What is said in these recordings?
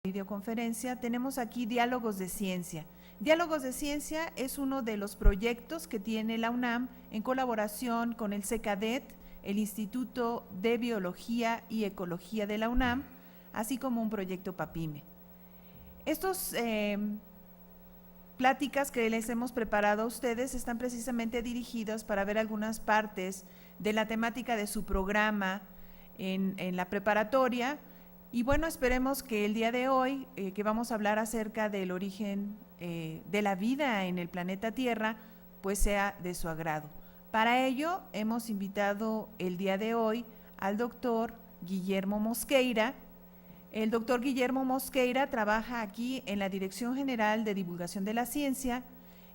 Videoconferencia, tenemos aquí Diálogos de Ciencia. Diálogos de Ciencia es uno de los proyectos que tiene la UNAM en colaboración con el CECADET, el Instituto de Biología y Ecología de la UNAM, así como un proyecto PAPIME. Estos pláticas que les hemos preparado a ustedes están precisamente dirigidos para ver algunas partes de la temática de su programa en la preparatoria. Y bueno, esperemos que el día de hoy, que vamos a hablar acerca del origen de la vida en el planeta Tierra, pues sea de su agrado. Para ello, hemos invitado el día de hoy al doctor Guillermo Mosqueira. El doctor Guillermo Mosqueira trabaja aquí en la Dirección General de Divulgación de la Ciencia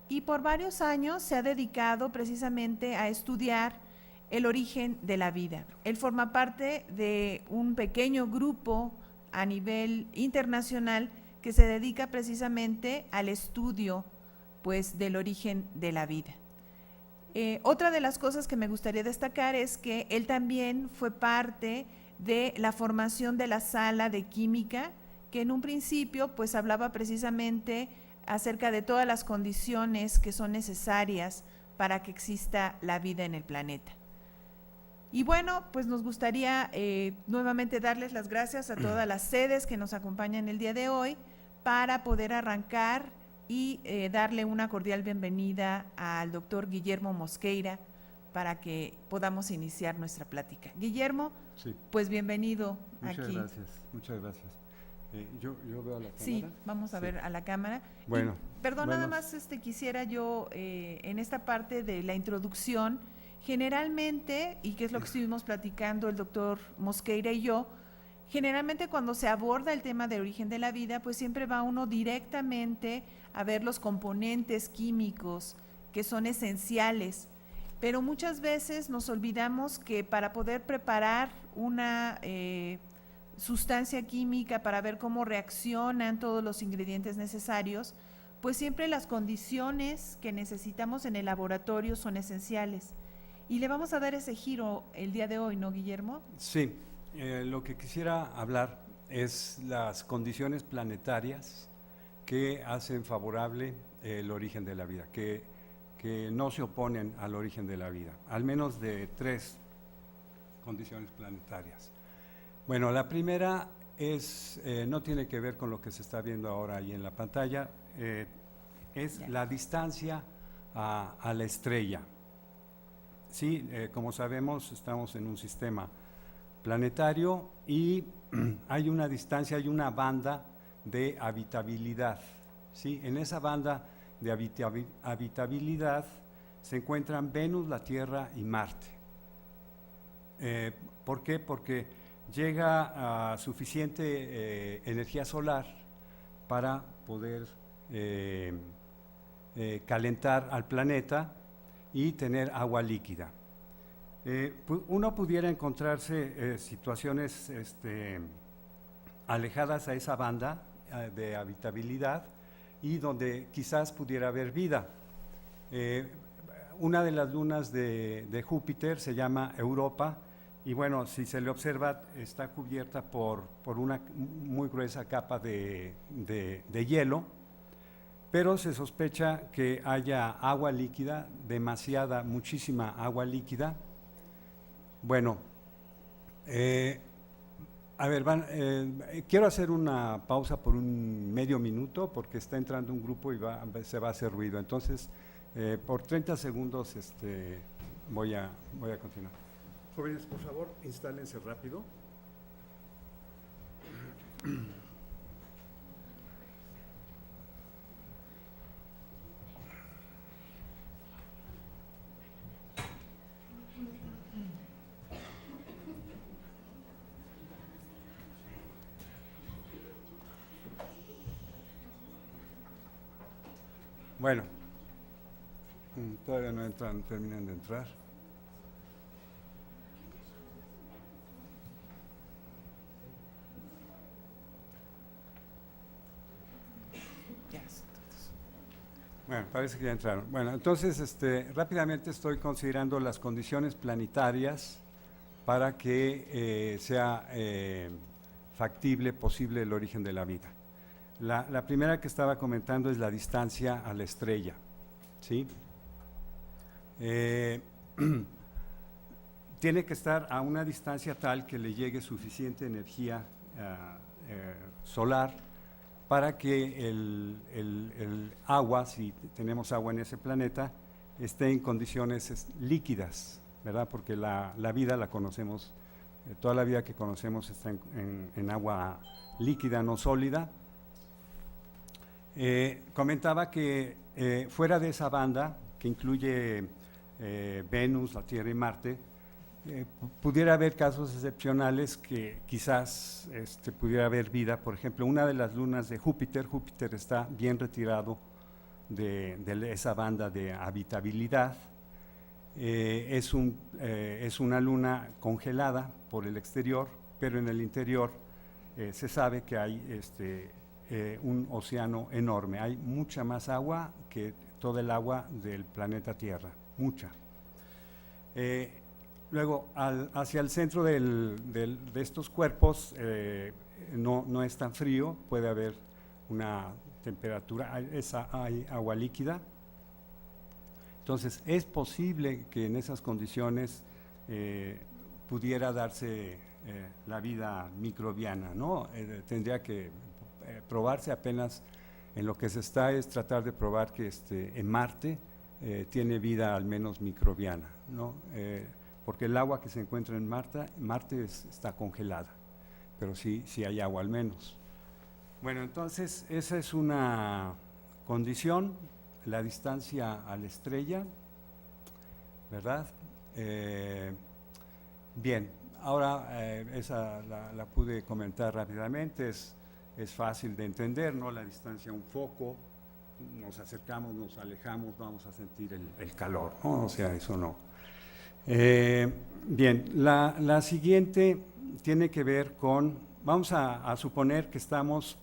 y por varios años se ha dedicado precisamente a estudiar el origen de la vida. Él forma parte de un pequeño grupo a nivel internacional que se dedica precisamente al estudio, pues, del origen de la vida. Otra de las cosas que me gustaría destacar es que él también fue parte de la formación de la sala de química, que en un principio pues hablaba precisamente acerca de todas las condiciones que son necesarias para que exista la vida en el planeta. Y bueno, pues nos gustaría nuevamente darles las gracias a todas las sedes que nos acompañan el día de hoy para poder arrancar y darle una cordial bienvenida al doctor Guillermo Mosqueira para que podamos iniciar nuestra plática. Guillermo, sí, pues bienvenido aquí. Muchas gracias. Yo veo a la cámara. Sí, vamos a ver a la cámara. Bueno. Y, perdón, nada más quisiera yo en esta parte de la introducción. Generalmente, y que es lo que estuvimos platicando el doctor Mosqueira y yo, generalmente cuando se aborda el tema del origen de la vida, pues siempre va uno directamente a ver los componentes químicos que son esenciales, pero muchas veces nos olvidamos que para poder preparar una sustancia química, para ver cómo reaccionan todos los ingredientes necesarios, pues siempre las condiciones que necesitamos en el laboratorio son esenciales. Y le vamos a dar ese giro el día de hoy, ¿no, Guillermo? Sí, lo que quisiera hablar es las condiciones planetarias que hacen favorable el origen de la vida, que no se oponen al origen de la vida, al menos de 3 condiciones planetarias. Bueno, la primera es, no tiene que ver con lo que se está viendo ahora ahí en la pantalla, es la distancia a la estrella. Sí, como sabemos, estamos en un sistema planetario y hay una distancia, hay una banda de habitabilidad. ¿Sí? En esa banda de habitabilidad se encuentran Venus, la Tierra y Marte. ¿Por qué? Porque llega a suficiente energía solar para poder calentar al planeta y tener agua líquida. Uno pudiera encontrarse situaciones alejadas a esa banda de habitabilidad y donde quizás pudiera haber vida. Una de las lunas de Júpiter se llama Europa y bueno, si se le observa está cubierta por una muy gruesa capa de hielo, pero se sospecha que haya agua líquida, muchísima agua líquida. Bueno, a ver, quiero hacer una pausa por un medio minuto porque está entrando un grupo y se va a hacer ruido. Entonces, por 30 segundos voy a continuar. Jóvenes, por favor, instálense rápido. Bueno, todavía no terminan de entrar. Bueno, parece que ya entraron. Bueno, entonces rápidamente estoy considerando las condiciones planetarias para que sea factible, posible el origen de la vida. La primera que estaba comentando es la distancia a la estrella, ¿sí? Tiene que estar a una distancia tal que le llegue suficiente energía solar para que el agua, si tenemos agua en ese planeta, esté en condiciones líquidas, ¿verdad? Porque la vida la conocemos, toda la vida que conocemos está en agua líquida, no sólida. Comentaba que fuera de esa banda, que incluye Venus, la Tierra y Marte, pudiera haber casos excepcionales que quizás pudiera haber vida. Por ejemplo, una de las lunas de Júpiter está bien retirado de esa banda de habitabilidad. Es una luna congelada por el exterior, pero en el interior se sabe que hay un océano enorme. Hay mucha más agua que todo el agua del planeta Tierra, mucha. Luego, hacia el centro de estos cuerpos no es tan frío, puede haber una temperatura, hay agua líquida. Entonces, es posible que en esas condiciones pudiera darse la vida microbiana, ¿no? Tendría que probarse. Apenas en lo que se está es tratar de probar que en Marte tiene vida al menos microbiana, ¿no? Porque el agua que se encuentra en Marte está congelada, pero sí hay agua al menos. Bueno, entonces esa es una condición, la distancia a la estrella, ¿verdad? Bien, ahora esa la pude comentar rápidamente, es fácil de entender, ¿no? La distancia a un foco, nos acercamos, nos alejamos, vamos a sentir el calor, ¿no? O sea, eso no. Bien, la siguiente tiene que ver con, vamos a suponer que estamos,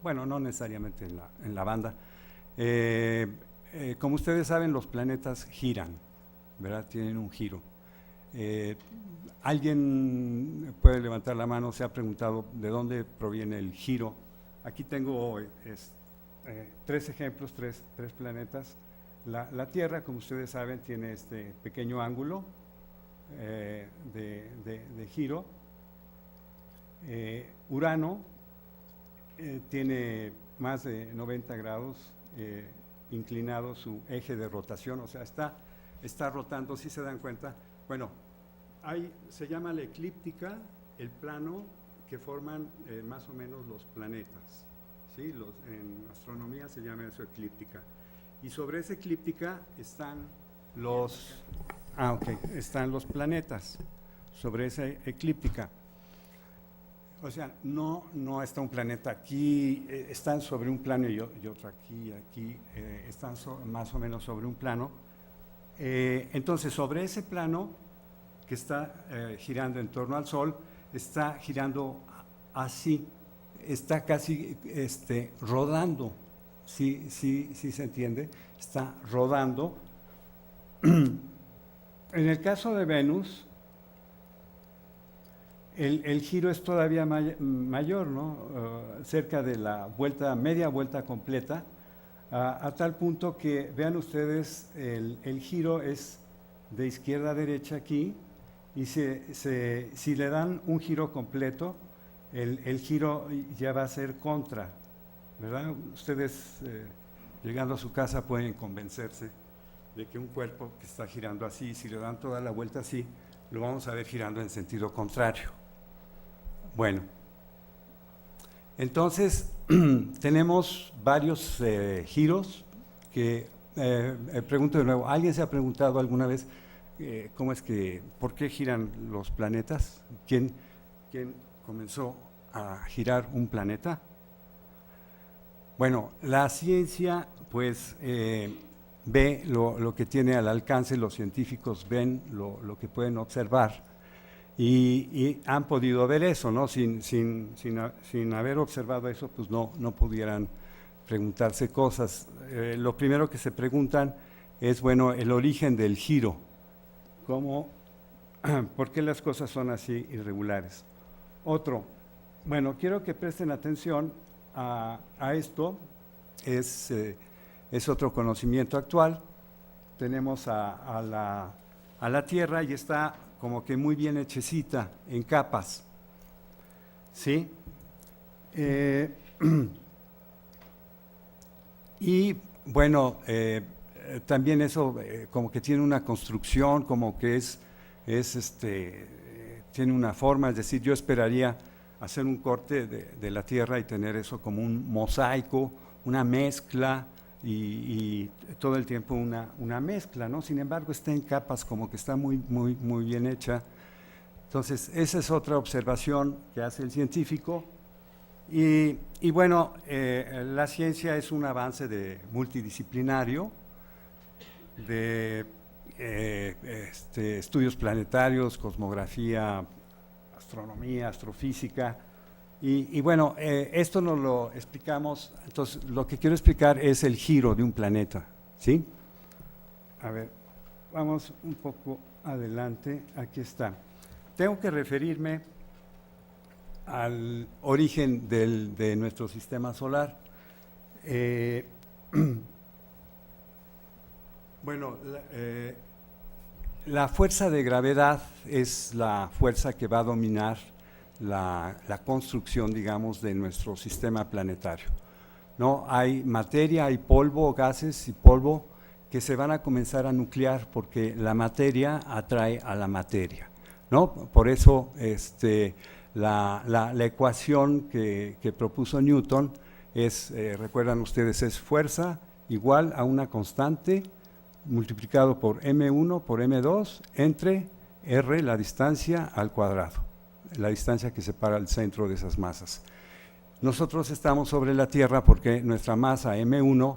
bueno, no necesariamente en la banda. Como ustedes saben, los planetas giran, ¿verdad? Tienen un giro. ¿Alguien puede levantar la mano? Se ha preguntado de dónde proviene el giro. Aquí tengo tres ejemplos, tres planetas. La Tierra, como ustedes saben, tiene este pequeño ángulo de giro. Urano tiene más de 90 grados inclinado su eje de rotación, o sea, está rotando, si se dan cuenta. Bueno, se llama la eclíptica, el plano que forman más o menos los planetas, ¿sí? En astronomía se llama eso eclíptica. Y sobre esa eclíptica están están los planetas, sobre esa eclíptica. O sea, no está un planeta aquí, están sobre un plano y otro aquí, están más o menos sobre un plano. Entonces, sobre ese plano que está girando en torno al Sol, está girando así, está casi rodando. Sí se entiende, está rodando. En el caso de Venus, el giro es todavía mayor, ¿no? Cerca de la media vuelta completa, a tal punto que, vean ustedes, el giro es de izquierda a derecha aquí, y si le dan un giro completo, el giro ya va a ser contra, ¿verdad? Ustedes llegando a su casa pueden convencerse de que un cuerpo que está girando así, si le dan toda la vuelta así, lo vamos a ver girando en sentido contrario. Bueno, entonces tenemos varios giros que, pregunto de nuevo, ¿alguien se ha preguntado alguna vez por qué giran los planetas? ¿Quién comenzó a girar un planeta? Bueno, la ciencia pues ve lo que tiene al alcance, los científicos ven lo que pueden observar y han podido ver eso, ¿no? Sin haber observado eso, pues no pudieran preguntarse cosas. Lo primero que se preguntan es, bueno, el origen del giro, ¿por qué las cosas son así irregulares? Otro, bueno, quiero que presten atención a esto es otro conocimiento actual. Tenemos a la Tierra y está como que muy bien hechecita en capas, ¿sí? Y bueno, también eso como que tiene una construcción, como que tiene una forma, es decir, yo esperaría hacer un corte de la Tierra y tener eso como un mosaico, una mezcla y todo el tiempo una mezcla, ¿no? Sin embargo, está en capas, como que está muy bien hecha. Entonces, esa es otra observación que hace el científico. Y bueno, la ciencia es un avance multidisciplinario de estudios planetarios, cosmografía, astronomía, astrofísica. Y bueno, esto nos lo explicamos. Entonces, lo que quiero explicar es el giro de un planeta, ¿sí? A ver, vamos un poco adelante. Aquí está. Tengo que referirme al origen de nuestro sistema solar. Bueno, la fuerza de gravedad es la fuerza que va a dominar la construcción, digamos, de nuestro sistema planetario, ¿no? Hay materia, hay polvo, gases y polvo que se van a comenzar a nuclear porque la materia atrae a la materia, ¿no? Por eso la ecuación que propuso Newton es, recuerdan ustedes, es fuerza igual a una constante multiplicado por m1 por m2 entre r, la distancia, al cuadrado, la distancia que separa el centro de esas masas. Nosotros estamos sobre la Tierra porque nuestra masa m1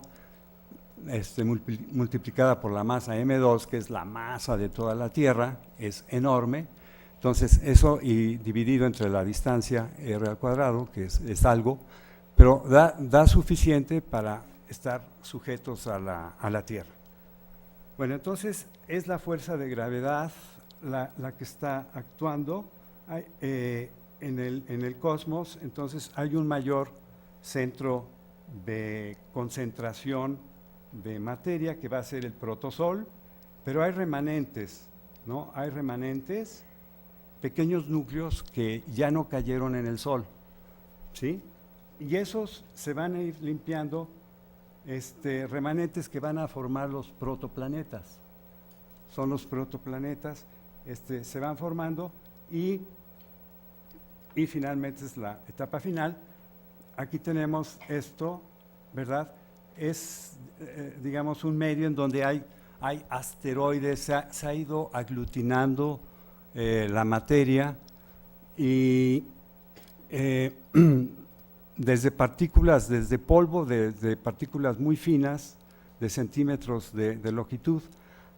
multiplicada por la masa m2, que es la masa de toda la Tierra, es enorme. Entonces eso, y dividido entre la distancia r al cuadrado, que es algo, pero da suficiente para estar sujetos a la Tierra. Bueno, entonces es la fuerza de gravedad la que está actuando en el cosmos. Entonces hay un mayor centro de concentración de materia que va a ser el protosol, pero hay remanentes, ¿no? Hay remanentes, pequeños núcleos que ya no cayeron en el Sol, ¿sí? Y esos se van a ir limpiando, remanentes que van a formar los protoplanetas. Son los protoplanetas, se van formando y finalmente es la etapa final. Aquí tenemos esto, ¿verdad? Es, digamos, un medio en donde hay asteroides, se ha ido aglutinando la materia y desde partículas, desde polvo, desde partículas muy finas, de centímetros de longitud,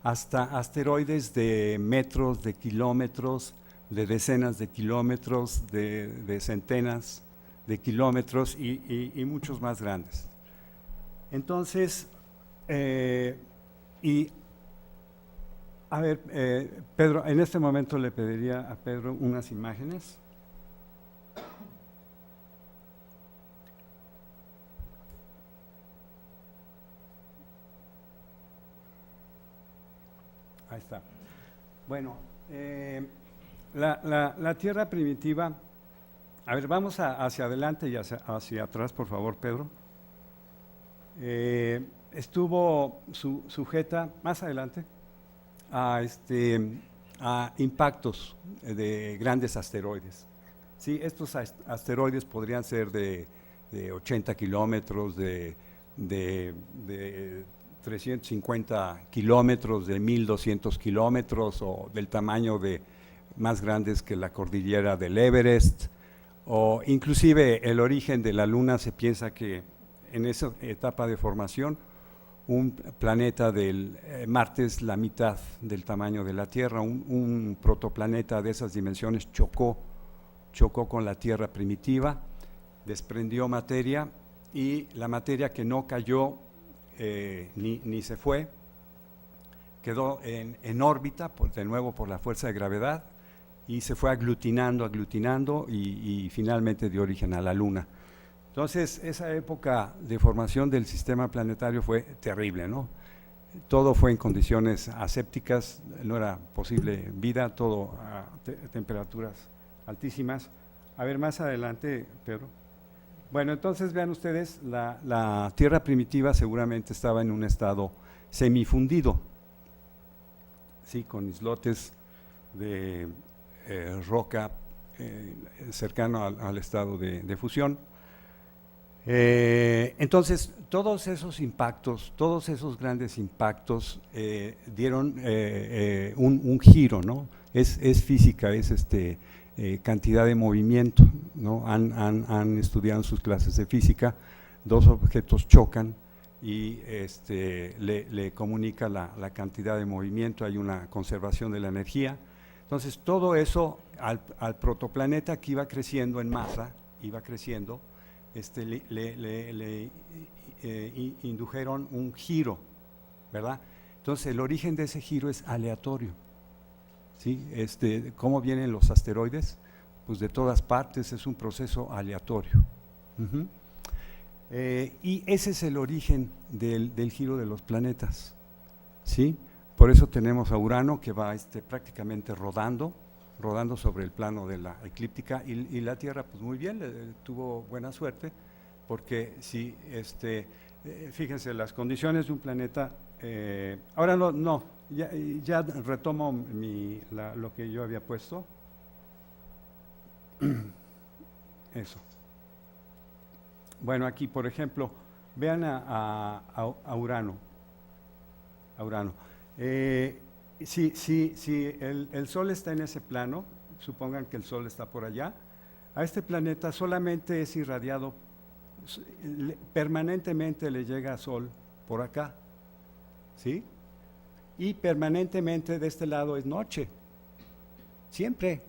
hasta asteroides de metros, de kilómetros, de decenas de kilómetros, de centenas de kilómetros y muchos más grandes. Entonces, a ver, Pedro, en este momento le pediría a Pedro unas imágenes. Ahí está. Bueno, la Tierra primitiva, a ver, vamos hacia adelante y hacia atrás, por favor, Pedro. Estuvo sujeta, más adelante, a impactos de grandes asteroides. Sí, estos asteroides podrían ser de 80 kilómetros, de 350 kilómetros, de 1200 kilómetros, o del tamaño de más grandes que la cordillera del Everest, o inclusive el origen de la Luna. Se piensa que en esa etapa de formación un planeta del Marte es la mitad del tamaño de la Tierra. Un protoplaneta de esas dimensiones chocó con la Tierra primitiva, desprendió materia, y la materia que no cayó ni se fue, quedó en órbita, de nuevo por la fuerza de gravedad, y se fue aglutinando y finalmente dio origen a la Luna. Entonces, esa época de formación del sistema planetario fue terrible, ¿no? Todo fue en condiciones asépticas, no era posible vida, todo a temperaturas altísimas. A ver, más adelante, Pedro. Bueno, entonces vean ustedes, la Tierra primitiva seguramente estaba en un estado semifundido, ¿sí? Con islotes de roca cercano al estado de fusión. Entonces, todos esos impactos, todos esos grandes impactos dieron un giro, ¿no? Es física, es cantidad de movimiento, ¿no? Han estudiado en sus clases de física, dos objetos chocan y le comunica la cantidad de movimiento, hay una conservación de la energía. Entonces, todo eso al protoplaneta que iba creciendo en masa, iba creciendo, le indujeron un giro, ¿verdad? Entonces, el origen de ese giro es aleatorio, ¿sí? ¿Cómo vienen los asteroides? Pues de todas partes, es un proceso aleatorio. Y ese es el origen del giro de los planetas, ¿sí? Por eso tenemos a Urano que va prácticamente rodando sobre el plano de la eclíptica y la Tierra, pues muy bien, tuvo buena suerte, porque si, fíjense, las condiciones de un planeta, ahora ya retomo lo que yo había puesto, eso. Bueno, aquí, por ejemplo, vean a Urano. Si el Sol está en ese plano, supongan que el Sol está por allá, a este planeta solamente es irradiado, permanentemente le llega Sol por acá, ¿sí? Y permanentemente de este lado es noche, siempre,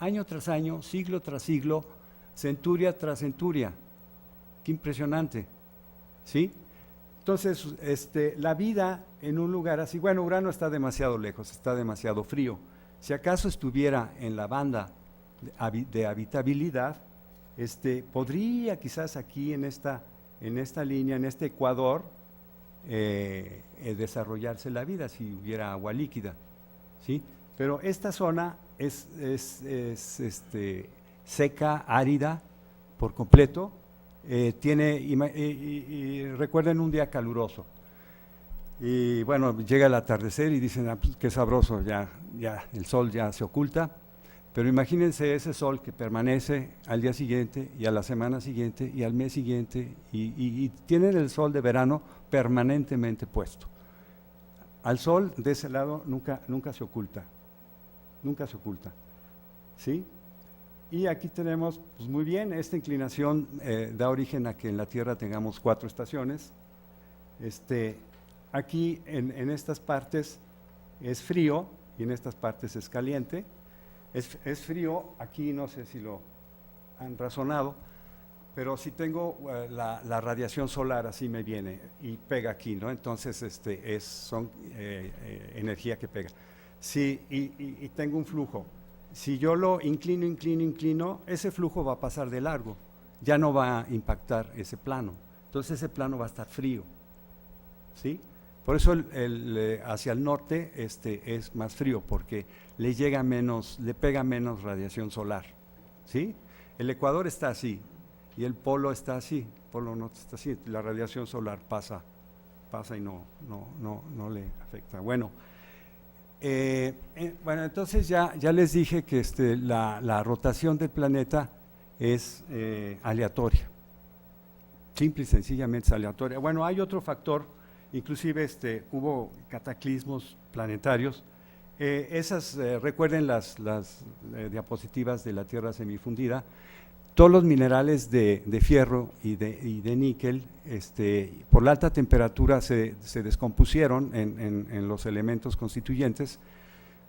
año tras año, siglo tras siglo, centuria tras centuria. Qué impresionante, ¿sí? Entonces, la vida en un lugar así, bueno, Urano está demasiado lejos, está demasiado frío. Si acaso estuviera en la banda de habitabilidad, podría quizás aquí en esta línea, en este ecuador, desarrollarse la vida si hubiera agua líquida, ¿sí? Pero esta zona es seca, árida por completo. Recuerden un día caluroso y bueno, llega el atardecer y dicen, pues, qué sabroso, ya el sol ya se oculta, pero imagínense ese sol que permanece al día siguiente y a la semana siguiente y al mes siguiente y tienen el sol de verano permanentemente puesto. Al sol de ese lado nunca se oculta, ¿sí? Y aquí tenemos, pues muy bien, esta inclinación da origen a que en la Tierra tengamos 4 estaciones. Aquí en estas partes es frío y en estas partes es caliente. Es frío, aquí no sé si lo han razonado, pero si tengo la radiación solar así me viene y pega aquí, ¿no? Entonces son energía que pega. Sí, y tengo un flujo. Si yo lo inclino, ese flujo va a pasar de largo, ya no va a impactar ese plano, entonces ese plano va a estar frío, ¿sí? Por eso hacia el norte es más frío, porque le pega menos radiación solar, ¿sí? El ecuador está así, y el polo está así, el polo norte está así, la radiación solar pasa y no le afecta. Bueno, entonces ya les dije que la rotación del planeta es aleatoria, simple y sencillamente es aleatoria. Bueno, hay otro factor, inclusive hubo cataclismos planetarios. Recuerden las diapositivas de la Tierra semifundida. Todos los minerales de fierro y de níquel, por la alta temperatura se descompusieron en los elementos constituyentes.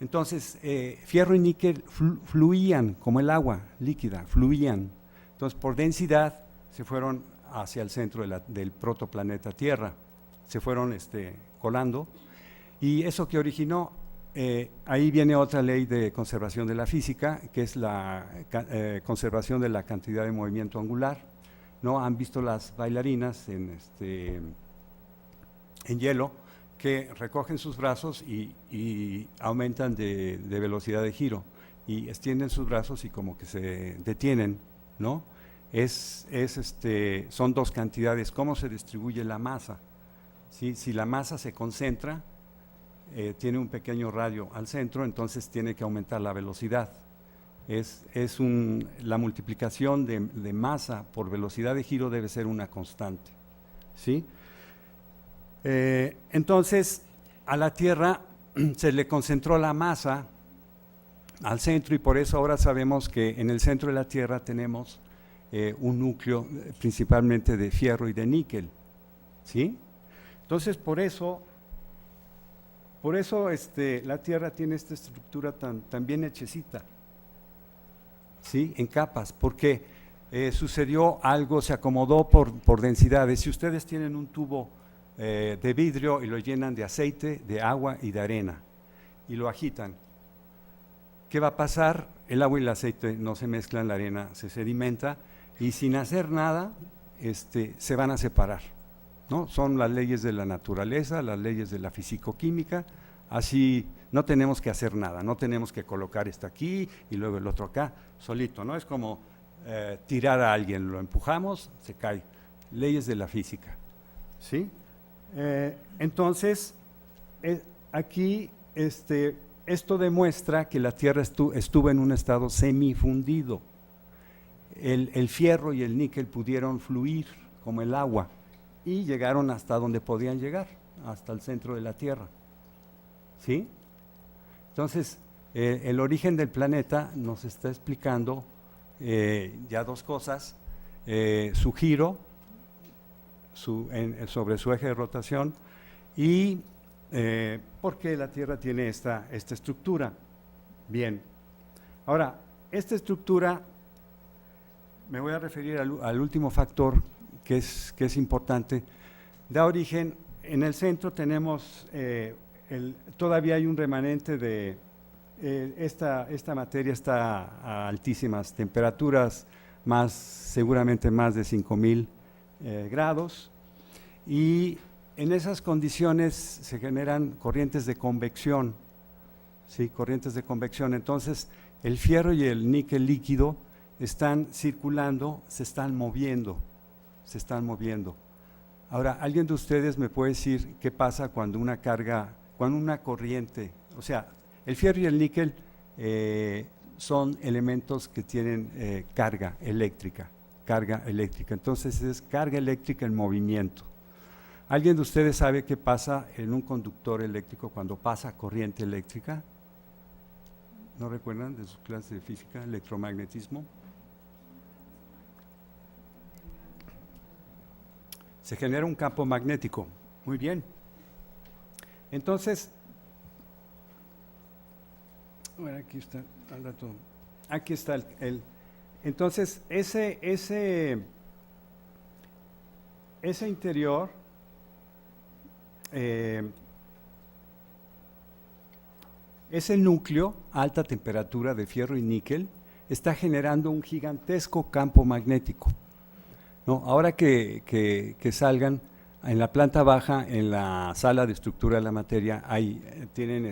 Entonces, fierro y níquel fluían como el agua líquida, fluían. Entonces, por densidad, se fueron hacia el centro del protoplaneta Tierra, se fueron colando. Y eso que originó, ahí viene otra ley de conservación de la física, que es la conservación de la cantidad de movimiento angular. ¿no? Han visto las bailarinas en hielo que recogen sus brazos y aumentan de velocidad de giro y extienden sus brazos y como que se detienen, ¿no? Son dos cantidades. ¿Cómo se distribuye la masa? ¿Sí? Si la masa se concentra, tiene un pequeño radio al centro, entonces tiene que aumentar la velocidad. La multiplicación de masa por velocidad de giro debe ser una constante, ¿sí? Entonces, a la Tierra se le concentró la masa al centro y por eso ahora sabemos que en el centro de la Tierra tenemos un núcleo principalmente de fierro y de níquel, ¿sí? Entonces, por eso la Tierra tiene esta estructura tan bien hechecita, ¿sí? En capas, porque sucedió algo, se acomodó por densidades. Si ustedes tienen un tubo de vidrio y lo llenan de aceite, de agua y de arena y lo agitan, ¿qué va a pasar? El agua y el aceite no se mezclan, la arena se sedimenta y sin hacer nada se van a separar, ¿no? Son las leyes de la naturaleza, las leyes de la fisicoquímica. Así no tenemos que hacer nada, no tenemos que colocar esto aquí y luego el otro acá, solito, ¿no? Es como tirar a alguien, lo empujamos, se cae. Leyes de la física, ¿sí? Entonces, aquí esto demuestra que la Tierra estuvo en un estado semifundido. El fierro y el níquel pudieron fluir como el agua y llegaron hasta donde podían llegar, hasta el centro de la Tierra, ¿sí? Entonces, el origen del planeta nos está explicando ya dos cosas: su giro sobre su eje de rotación y por qué la Tierra tiene esta estructura. Bien, ahora, esta estructura, me voy a referir al último factor que es importante, da origen, en el centro tenemos, todavía hay un remanente de, esta materia está a altísimas temperaturas, seguramente más de 5000 grados, y en esas condiciones se generan corrientes de convección, ¿sí? Corrientes de convección. Entonces, el fierro y el níquel líquido están circulando, se están moviendo. Ahora, ¿alguien de ustedes me puede decir qué pasa cuando una corriente, o sea, el fierro y el níquel son elementos que tienen carga eléctrica, entonces es carga eléctrica en movimiento. ¿Alguien de ustedes sabe qué pasa en un conductor eléctrico cuando pasa corriente eléctrica? ¿No recuerdan de sus clases de física, electromagnetismo? Se genera un campo magnético. Muy bien. Entonces, bueno, aquí está, al rato, aquí está entonces ese interior ese núcleo a alta temperatura de fierro y níquel está generando un gigantesco campo magnético, ¿no? Ahora que salgan en la planta baja, en la sala de estructura de la materia, tienen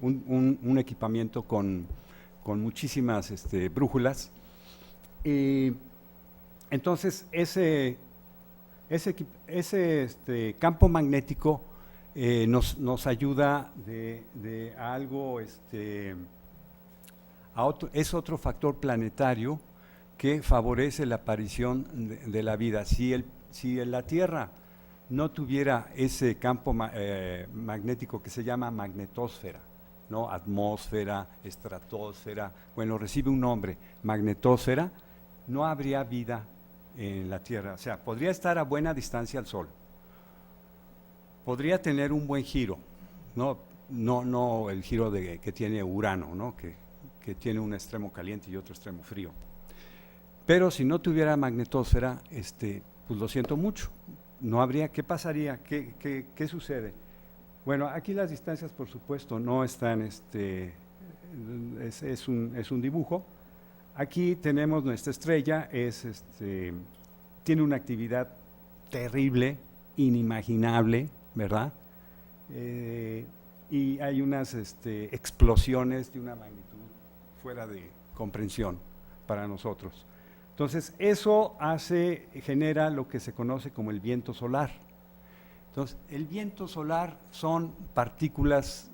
un equipamiento con muchísimas brújulas, y entonces ese campo magnético nos ayuda de algo, es otro factor planetario que favorece la aparición de la vida. Si la Tierra no tuviera ese campo magnético que se llama magnetosfera, ¿no? Atmósfera, estratosfera, bueno, recibe un nombre, magnetosfera, no habría vida en la Tierra. O sea, podría estar a buena distancia al Sol, podría tener un buen giro, no el giro que tiene Urano, ¿no? que tiene un extremo caliente y otro extremo frío. Pero si no tuviera magnetosfera, pues lo siento mucho, no habría. ¿Qué pasaría? ¿Qué sucede? Bueno, aquí las distancias, por supuesto, no están, es un dibujo. aquí tenemos nuestra estrella, tiene una actividad terrible, inimaginable, ¿verdad? Y hay unas explosiones de una magnitud fuera de comprensión para nosotros. Entonces, eso genera lo que se conoce como el viento solar. Entonces, el viento solar son partículas,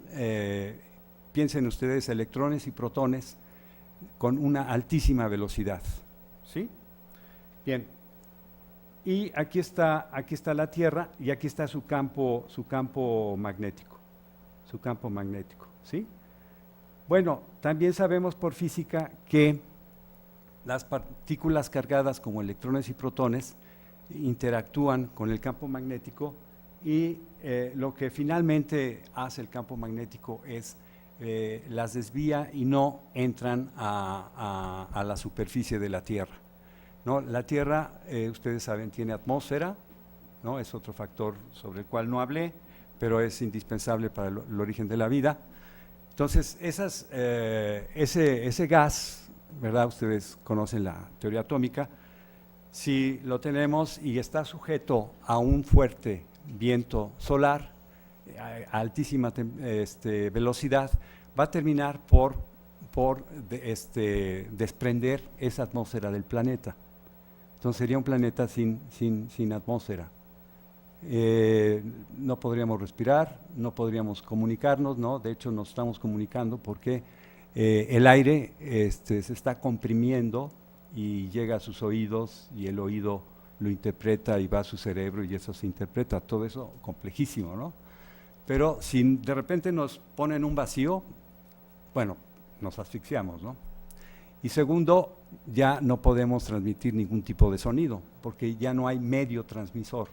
piensen ustedes, electrones y protones con una altísima velocidad, ¿sí? Bien, y aquí está la Tierra y aquí está su campo magnético, ¿sí? Bueno, también sabemos por física que las partículas cargadas como electrones y protones interactúan con el campo magnético y lo que finalmente hace el campo magnético es las desvía y no entran a la superficie de la Tierra, ¿no? La Tierra, ustedes saben, tiene atmósfera, ¿no? Es otro factor sobre el cual no hablé, pero es indispensable para el origen de la vida. Entonces, ese gas, ¿verdad? Ustedes conocen la teoría atómica. Si lo tenemos y está sujeto a un fuerte viento solar a altísima velocidad, va a terminar por desprender esa atmósfera del planeta. Entonces sería un planeta sin atmósfera. No podríamos respirar, no podríamos comunicarnos, ¿no? De hecho nos estamos comunicando porque el aire se está comprimiendo y llega a sus oídos y el oído lo interpreta y va a su cerebro y eso se interpreta, todo eso complejísimo, ¿no? Pero si de repente nos ponen un vacío, bueno, nos asfixiamos, ¿no? Y segundo, ya no podemos transmitir ningún tipo de sonido, porque ya no hay medio transmisor,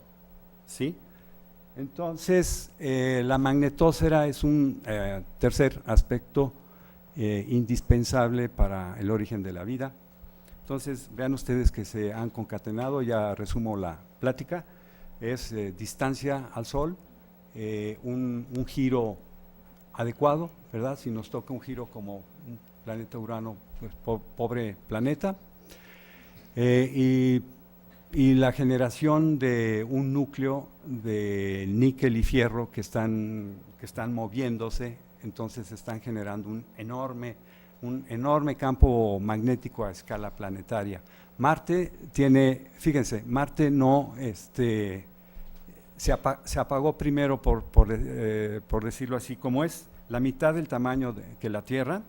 ¿sí? Entonces, la magnetosfera es un tercer aspecto indispensable para el origen de la vida. Entonces, vean ustedes que se han concatenado, ya resumo la plática, es distancia al Sol, un giro adecuado, ¿verdad? Si nos toca un giro como un planeta Urano, pues pobre planeta, y la generación de un núcleo de níquel y fierro que están moviéndose, entonces están generando un enorme campo magnético a escala planetaria. Marte fíjense, Marte no, se apagó primero por decirlo así, como es la mitad del tamaño que la Tierra.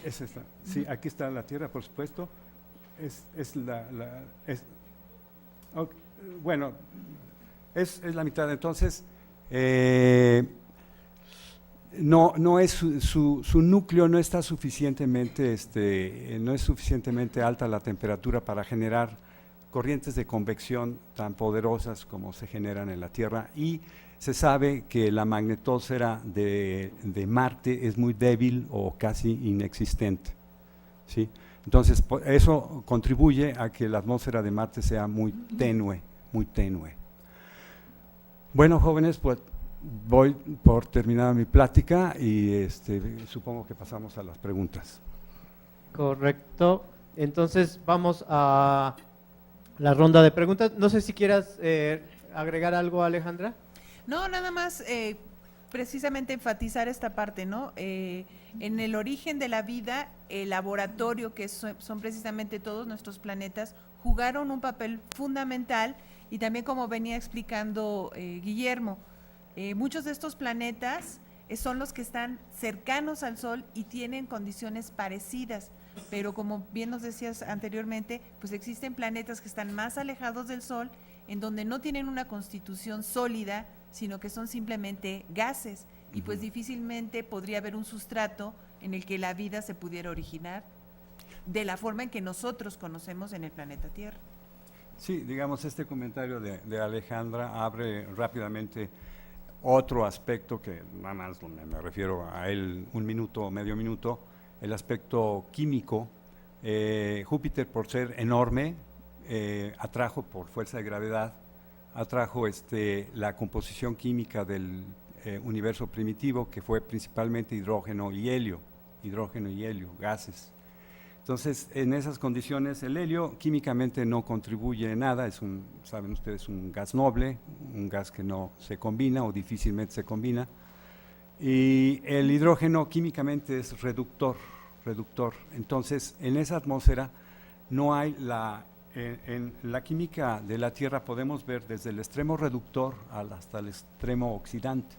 Es esta. Sí, aquí está la Tierra, por supuesto. Okay, bueno, es la mitad. Entonces, no es su núcleo no está suficientemente, no es suficientemente alta la temperatura para generar corrientes de convección tan poderosas como se generan en la Tierra, y se sabe que la magnetosfera de Marte es muy débil o casi inexistente, ¿sí? Entonces, eso contribuye a que la atmósfera de Marte sea muy tenue, muy tenue. Bueno, jóvenes, pues voy por terminada mi plática y supongo que pasamos a las preguntas. Correcto. Entonces vamos a la ronda de preguntas. No sé si quieras agregar algo, Alejandra. No, nada más precisamente enfatizar esta parte, ¿no? En el origen de la vida, el laboratorio, que son precisamente todos nuestros planetas, jugaron un papel fundamental, y también, como venía explicando Guillermo, muchos de estos planetas son los que están cercanos al Sol y tienen condiciones parecidas, pero como bien nos decías anteriormente, pues existen planetas que están más alejados del Sol, en donde no tienen una constitución sólida, sino que son simplemente gases, y pues difícilmente podría haber un sustrato en el que la vida se pudiera originar de la forma en que nosotros conocemos en el planeta Tierra. Sí, digamos, este comentario de Alejandra abre rápidamente otro aspecto que nada más me refiero a él un minuto, medio minuto, el aspecto químico. Júpiter, por ser enorme, atrajo por fuerza de gravedad, atrajo la composición química del universo primitivo, que fue principalmente hidrógeno y helio, gases. Entonces, en esas condiciones, el helio químicamente no contribuye en nada, saben ustedes, un gas noble, un gas que no se combina o difícilmente se combina. Y el hidrógeno químicamente es reductor. Entonces, en esa atmósfera no hay en la química de la Tierra podemos ver desde el extremo reductor hasta el extremo oxidante.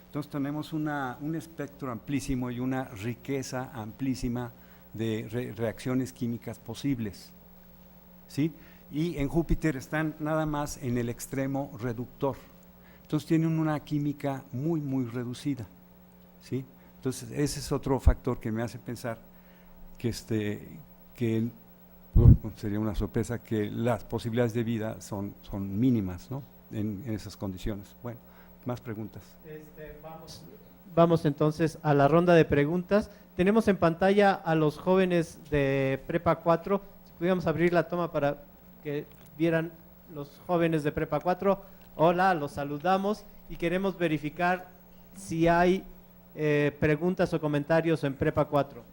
Entonces tenemos un espectro amplísimo y una riqueza amplísima de reacciones químicas posibles, ¿sí? Y en Júpiter están nada más en el extremo reductor. Entonces tienen una química muy, muy reducida, ¿sí? Entonces ese es otro factor que me hace pensar que sería una sorpresa que las posibilidades de vida son mínimas, ¿no? En esas condiciones. Bueno, más preguntas. Vamos entonces a la ronda de preguntas. Tenemos en pantalla a los jóvenes de Prepa 4. Si pudiéramos abrir la toma para que vieran los jóvenes de Prepa 4. Hola, los saludamos y queremos verificar si hay preguntas o comentarios en Prepa 4.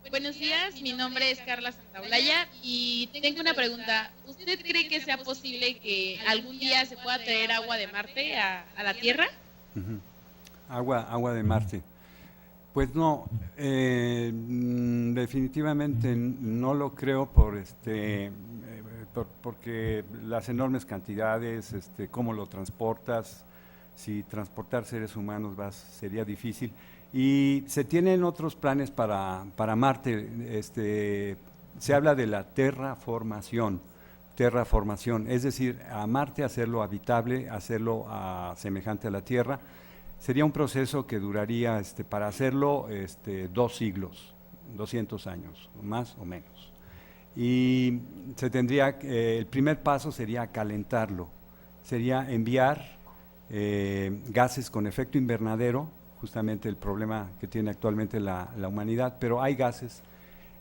Buenos días, mi nombre es Carla Santaolalla y tengo una pregunta. ¿Usted cree que sea posible que algún día se pueda traer agua de Marte a la Tierra? Agua de Marte. Pues no, definitivamente no lo creo porque las enormes cantidades, cómo lo transportas, si transportar seres humanos sería difícil. Y se tienen otros planes para Marte, se habla de la terraformación, es decir, a Marte hacerlo habitable, hacerlo semejante a la Tierra. Sería un proceso que duraría, para hacerlo, 2 siglos, 200 años, más o menos. Y el primer paso sería calentarlo, sería enviar gases con efecto invernadero, justamente el problema que tiene actualmente la humanidad, pero hay gases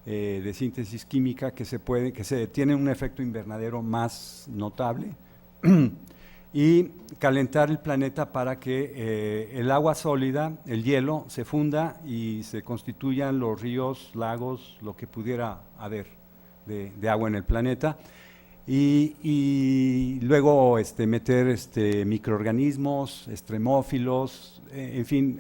de síntesis química que tienen un efecto invernadero más notable y calentar el planeta para que el agua sólida, el hielo, se funda y se constituyan los ríos, lagos, lo que pudiera haber de agua en el planeta. Y luego meter microorganismos, extremófilos, en fin,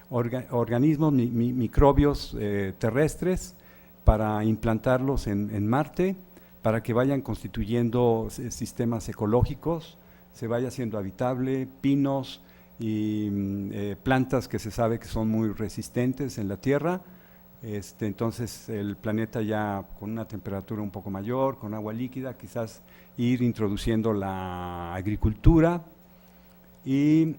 organismos, microbios terrestres para implantarlos en Marte, para que vayan constituyendo sistemas ecológicos, se vaya haciendo habitable, pinos y plantas que se sabe que son muy resistentes en la Tierra. Entonces el planeta ya con una temperatura un poco mayor, con agua líquida, quizás ir introduciendo la agricultura y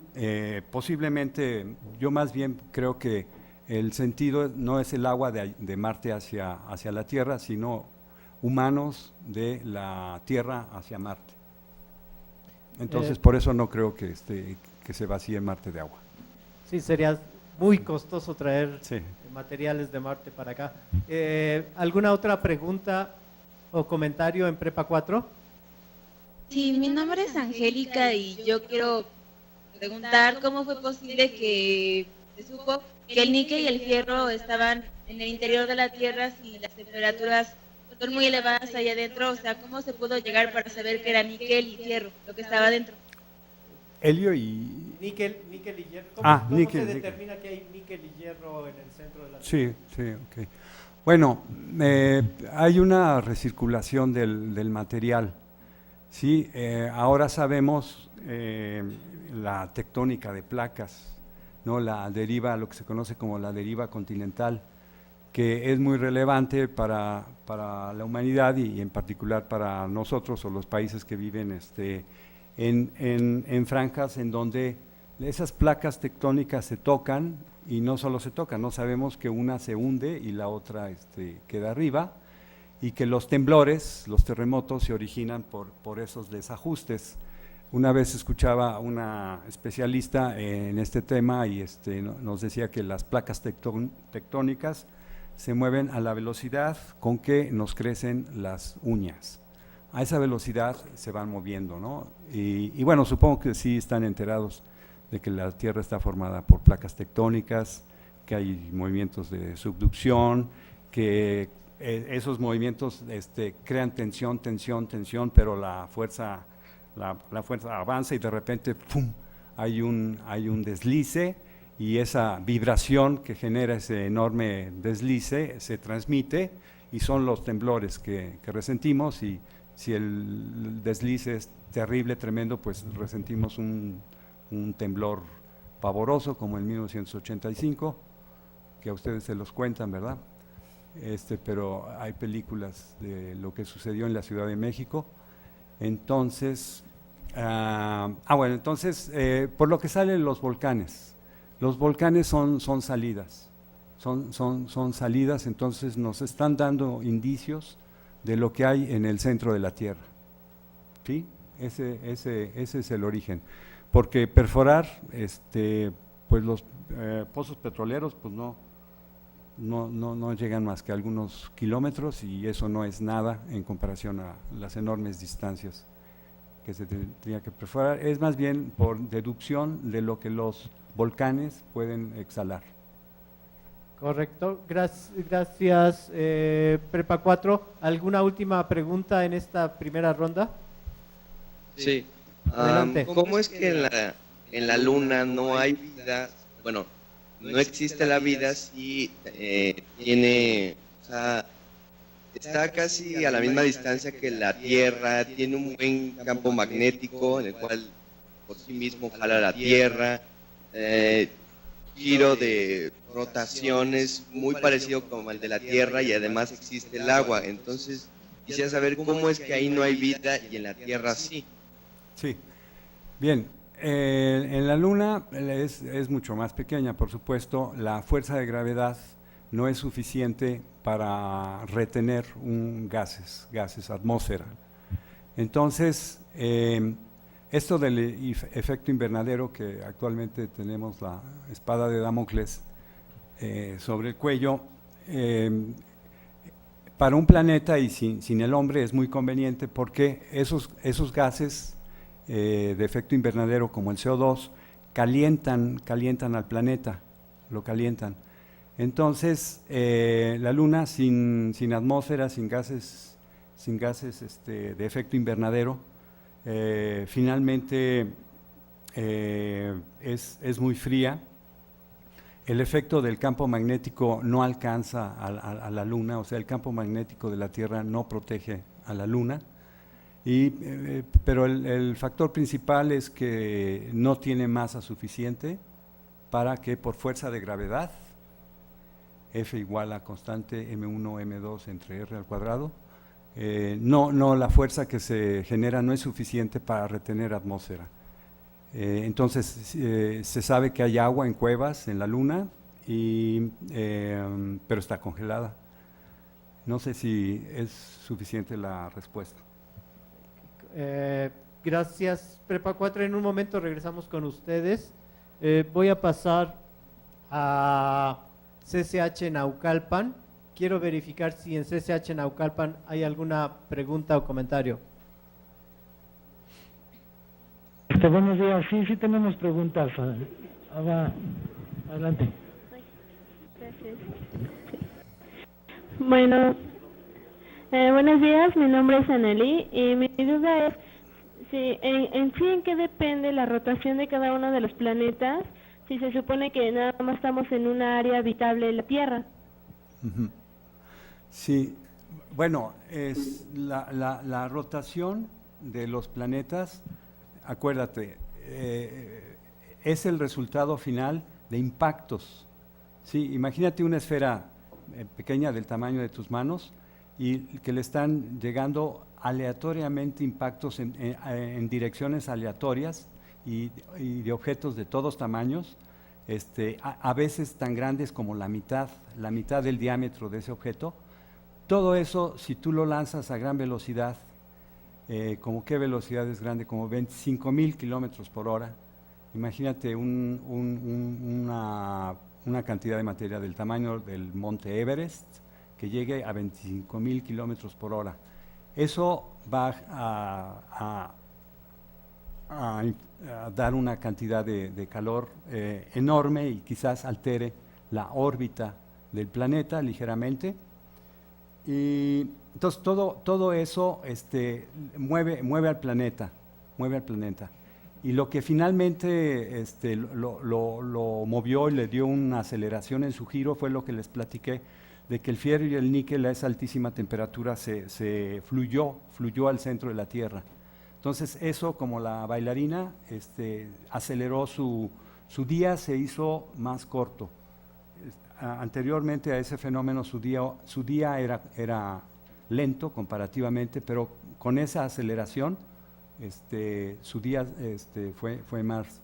posiblemente, yo más bien creo que el sentido no es el agua de Marte hacia la Tierra, sino humanos de la Tierra hacia Marte. Entonces por eso no creo que se vacíe Marte de agua. Sí, sería muy costoso traer Sí. materiales de Marte para acá. ¿Alguna otra pregunta o comentario en Prepa 4? Sí, mi nombre es Angélica y yo quiero preguntar cómo fue posible que se supo que el níquel y el fierro estaban en el interior de la Tierra si las temperaturas son muy elevadas allá adentro. O sea, ¿cómo se pudo llegar para saber que era níquel y fierro lo que estaba adentro? Helio y... Níquel y hierro. ¿Cómo níquel, se determina que hay níquel y hierro en el centro de la Sí, Tierra? sí, ok. Bueno, hay una recirculación del material. Sí, ahora sabemos la tectónica de placas, ¿no? La deriva, lo que se conoce como la deriva continental, que es muy relevante para la humanidad y en particular para nosotros o los países que viven en franjas en donde esas placas tectónicas se tocan y no solo se tocan, no sabemos que una se hunde y la otra queda arriba y que los temblores, los terremotos se originan por esos desajustes. Una vez escuchaba a una especialista en este tema y nos decía que las placas tectónicas se mueven a la velocidad con que nos crecen las uñas. a esa velocidad se van moviendo, ¿no? Y bueno, supongo que sí están enterados de que la Tierra está formada por placas tectónicas, que hay movimientos de subducción, que esos movimientos crean tensión, pero la fuerza avanza y de repente ¡pum!, hay un deslice, y esa vibración que genera ese enorme deslice se transmite, y son los temblores que resentimos. Y si el deslice es terrible, tremendo, pues resentimos un temblor pavoroso, como en 1985, que a ustedes se los cuentan, ¿verdad? Pero hay películas de lo que sucedió en la Ciudad de México. Entonces, por lo que salen los volcanes son salidas, son salidas, entonces nos están dando indicios de lo que hay en el centro de la Tierra, ¿sí? Ese es el origen, porque perforar, pues los pozos petroleros, pues no llegan más que a algunos kilómetros, y eso no es nada en comparación a las enormes distancias que se tendría que perforar. Es más bien por deducción de lo que los volcanes pueden exhalar. Correcto, gracias Prepa 4. ¿Alguna última pregunta en esta primera ronda? Sí. Adelante. ¿Cómo es que en la Luna no hay vida? Bueno, no existe la vida si tiene, o sea, está casi a la misma distancia que la Tierra, tiene un buen campo magnético en el cual por sí mismo jala la Tierra, giro de rotaciones muy parecido como el de la Tierra, y además existe el agua. Entonces quisiera saber cómo es que ahí no hay vida y en la Tierra sí. Sí, bien, en la Luna es mucho más pequeña, por supuesto. La fuerza de gravedad no es suficiente para retener gases, atmósfera. Entonces, esto del efecto invernadero, que actualmente tenemos la espada de Damocles sobre el cuello, para un planeta y sin el hombre es muy conveniente, porque esos gases de efecto invernadero, como el CO2, calientan al planeta, lo calientan. Entonces, la Luna sin atmósfera, sin gases de efecto invernadero, finalmente es muy fría. El efecto del campo magnético no alcanza a la Luna, o sea, el campo magnético de la Tierra no protege a la Luna. Pero el factor principal es que no tiene masa suficiente para que, por fuerza de gravedad, F igual a constante M1, M2 entre R al cuadrado, la fuerza que se genera no es suficiente para retener atmósfera. Entonces, se sabe que hay agua en cuevas en la Luna, pero está congelada. No sé si es suficiente la respuesta. Gracias, Prepa 4. En un momento regresamos con ustedes. Voy a pasar a CCH Naucalpan. Quiero verificar si en CCH Naucalpan hay alguna pregunta o comentario. Buenos días, sí tenemos preguntas. Adelante. Gracias. Bueno, buenos días, mi nombre es Anneli y mi duda es si en qué depende la rotación de cada uno de los planetas, si se supone que nada más estamos en una área habitable de la Tierra. Sí, bueno, es la rotación de los planetas, acuérdate, es el resultado final de impactos. Sí, imagínate una esfera pequeña del tamaño de tus manos y que le están llegando aleatoriamente impactos en direcciones aleatorias y de objetos de todos tamaños, a veces tan grandes como la mitad del diámetro de ese objeto. Todo eso, si tú lo lanzas a gran velocidad, ¿como qué velocidad es grande? Como 25,000 kilómetros por hora. Imagínate una cantidad de materia del tamaño del monte Everest que llegue a 25,000 kilómetros por hora. Eso va a dar una cantidad de calor enorme y quizás altere la órbita del planeta ligeramente. Y entonces todo eso mueve al planeta, Y lo que finalmente lo movió y le dio una aceleración en su giro fue lo que les platiqué, de que el fierro y el níquel a esa altísima temperatura se fluyó al centro de la Tierra. Entonces eso, como la bailarina, aceleró su día, se hizo más corto. Anteriormente a ese fenómeno su día era lento comparativamente, pero con esa aceleración su día fue más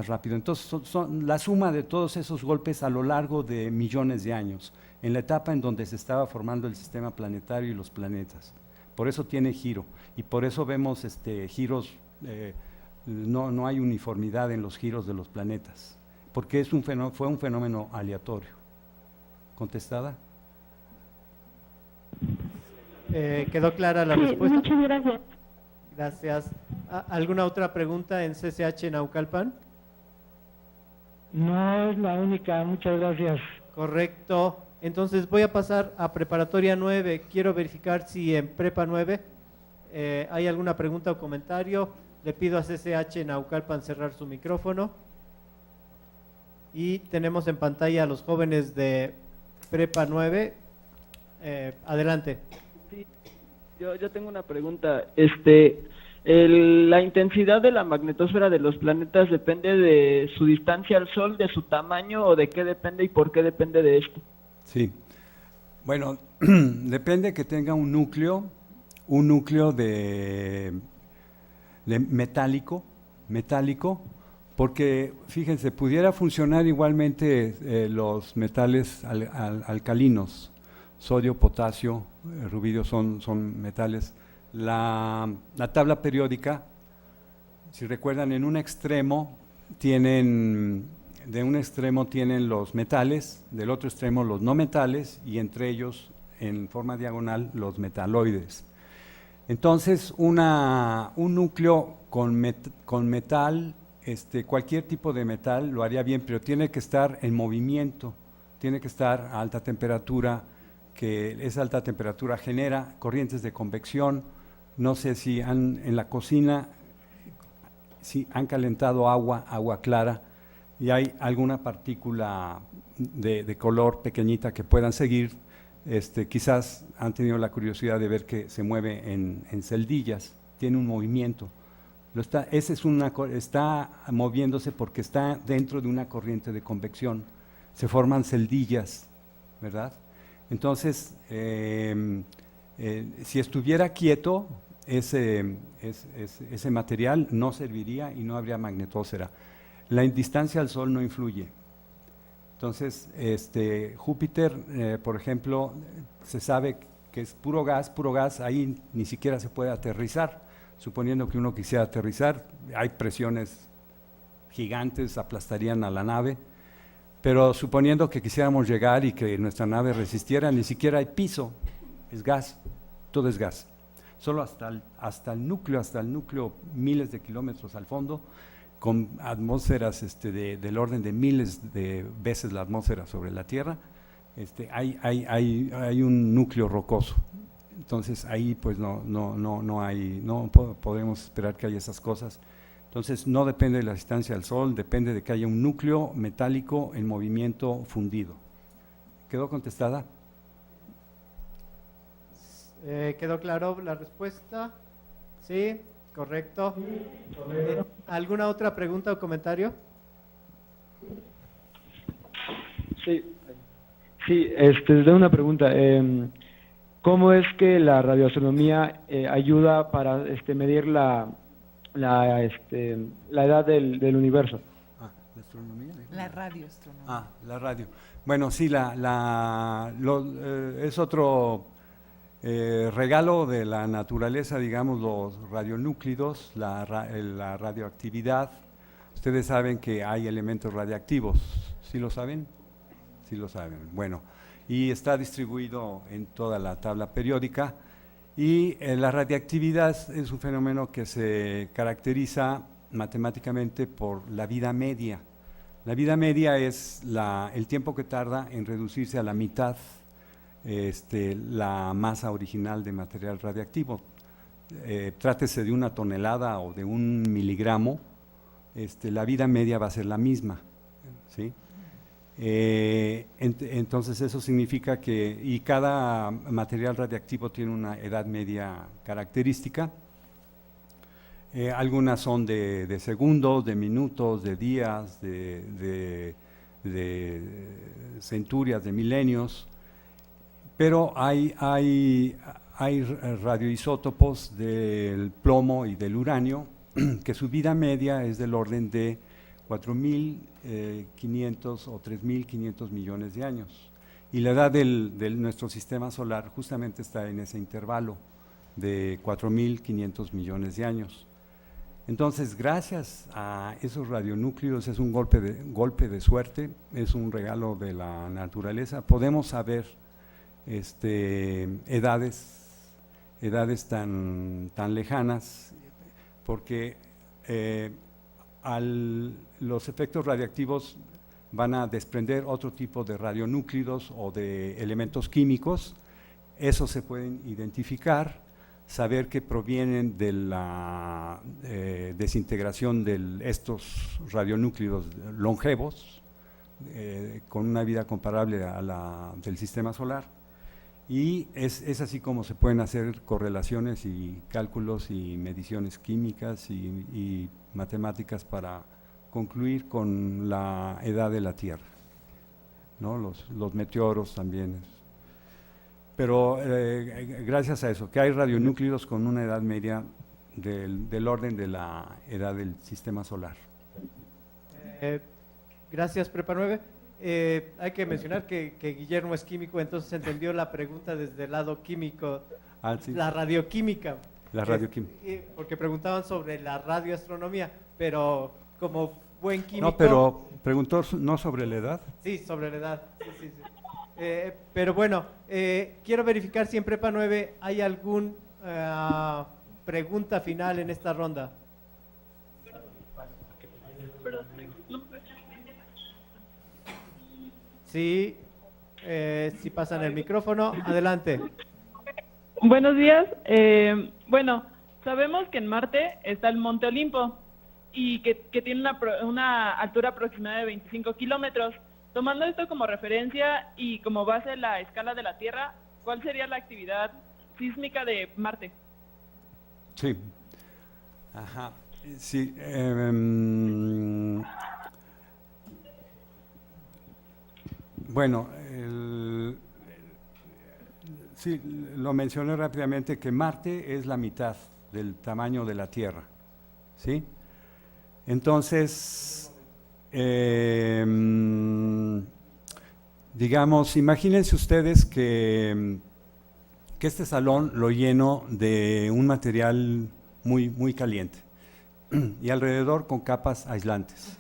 rápido. Entonces son la suma de todos esos golpes a lo largo de millones de años, en la etapa en donde se estaba formando el sistema planetario y los planetas. Por eso tiene giro, y por eso vemos giros, no hay uniformidad en los giros de los planetas, porque fue un fenómeno aleatorio. ¿Contestada? ¿Quedó clara la Sí, respuesta? muchas gracias. Gracias. ¿Alguna otra pregunta en CCH Naucalpan? No es la única, muchas gracias. Correcto. Entonces voy a pasar a preparatoria 9. Quiero verificar si en prepa 9 hay alguna pregunta o comentario. Le pido a CCH Naucalpan cerrar su micrófono. Y tenemos en pantalla a los jóvenes de prepa 9. Adelante. Sí, yo tengo una pregunta. La intensidad de la magnetosfera de los planetas depende de su distancia al Sol, de su tamaño, o de qué depende y por qué depende de esto. Sí. Bueno, depende que tenga un núcleo de metálico, porque fíjense, pudiera funcionar igualmente los metales alcalinos, sodio, potasio, rubidio son metales. La tabla periódica, si recuerdan, de un extremo tienen los metales, del otro extremo los no metales, y entre ellos, en forma diagonal, los metaloides. Entonces, un núcleo con metal, cualquier tipo de metal lo haría bien, pero tiene que estar en movimiento, tiene que estar a alta temperatura, que esa alta temperatura genera corrientes de convección. No sé si en la cocina si han calentado agua clara, y hay alguna partícula de color pequeñita que puedan seguir, quizás han tenido la curiosidad de ver que se mueve en celdillas, tiene un movimiento. Está moviéndose porque está dentro de una corriente de convección, se forman celdillas, ¿verdad? Entonces, si estuviera quieto, ese material no serviría y no habría magnetosfera. La distancia al Sol no influye. Entonces, Júpiter, por ejemplo, se sabe que es puro gas, ahí ni siquiera se puede aterrizar. Suponiendo que uno quisiera aterrizar, hay presiones gigantes, aplastarían a la nave, pero suponiendo que quisiéramos llegar y que nuestra nave resistiera, ni siquiera hay piso, es gas, todo es gas. Solo hasta el núcleo, miles de kilómetros al fondo, con atmósferas del orden de miles de veces la atmósfera sobre la Tierra, hay un núcleo rocoso. Entonces ahí pues no podemos esperar que haya esas cosas. Entonces no depende de la distancia al Sol, depende de que haya un núcleo metálico en movimiento fundido. ¿Quedó contestada? ¿Quedó claro la respuesta? Sí, correcto. ¿Alguna otra pregunta o comentario? Sí, desde una pregunta. ¿Cómo es que la radioastronomía ayuda para medir la edad del universo? ¿La astronomía? La radioastronomía. La radio. Bueno, sí, es otro regalo de la naturaleza, digamos, los radionúclidos, la radioactividad. Ustedes saben que hay elementos radiactivos, ¿sí lo saben? Sí lo saben. Bueno, y está distribuido en toda la tabla periódica, Y la radiactividad es un fenómeno que se caracteriza matemáticamente por la vida media. La vida media es el tiempo que tarda en reducirse a la mitad la masa original de material radiactivo. Trátese de 1 tonelada o de 1 miligramo, la vida media va a ser la misma, ¿sí? Entonces eso significa que, y cada material radiactivo tiene una edad media característica. Algunas son de segundos, de minutos, de días, de centurias, de milenios, pero hay radioisótopos del plomo y del uranio que su vida media es del orden de 4.500 o 3.500 millones de años. Y la edad de nuestro sistema solar justamente está en ese intervalo de 4.500 millones de años. Entonces, gracias a esos radionúclidos, es un golpe de suerte, es un regalo de la naturaleza, podemos saber edades tan lejanas, porque los efectos radiactivos van a desprender otro tipo de radionúclidos o de elementos químicos. Esos se pueden identificar, saber que provienen de la desintegración de estos radionúclidos longevos, con una vida comparable a la del sistema solar, y es así como se pueden hacer correlaciones y cálculos y mediciones químicas y matemáticas para concluir con la edad de la Tierra, ¿no? Los meteoros también. Pero gracias a eso, que hay radionúcleos con una edad media del orden de la edad del sistema solar. Gracias, Prepa 9. Hay que mencionar que Guillermo es químico, entonces entendió la pregunta desde el lado químico, Sí. la radioquímica. La radioquímica. Porque preguntaban sobre la radioastronomía, pero como buen químico… No, pero preguntó no sobre la edad. Sí, sobre la edad. Sí. Pero bueno, quiero verificar si en Prepa 9 hay algún pregunta final en esta ronda. Sí, si pasan el micrófono, adelante. Buenos días. Bueno, sabemos que en Marte está el Monte Olimpo y que tiene una altura aproximada de 25 kilómetros. Tomando esto como referencia y como base la escala de la Tierra, ¿cuál sería la actividad sísmica de Marte? Sí. Ajá. Sí. Bueno, sí, lo mencioné rápidamente que Marte es la mitad del tamaño de la Tierra, ¿sí? Entonces, digamos, imagínense ustedes que este salón lo lleno de un material muy caliente y alrededor con capas aislantes.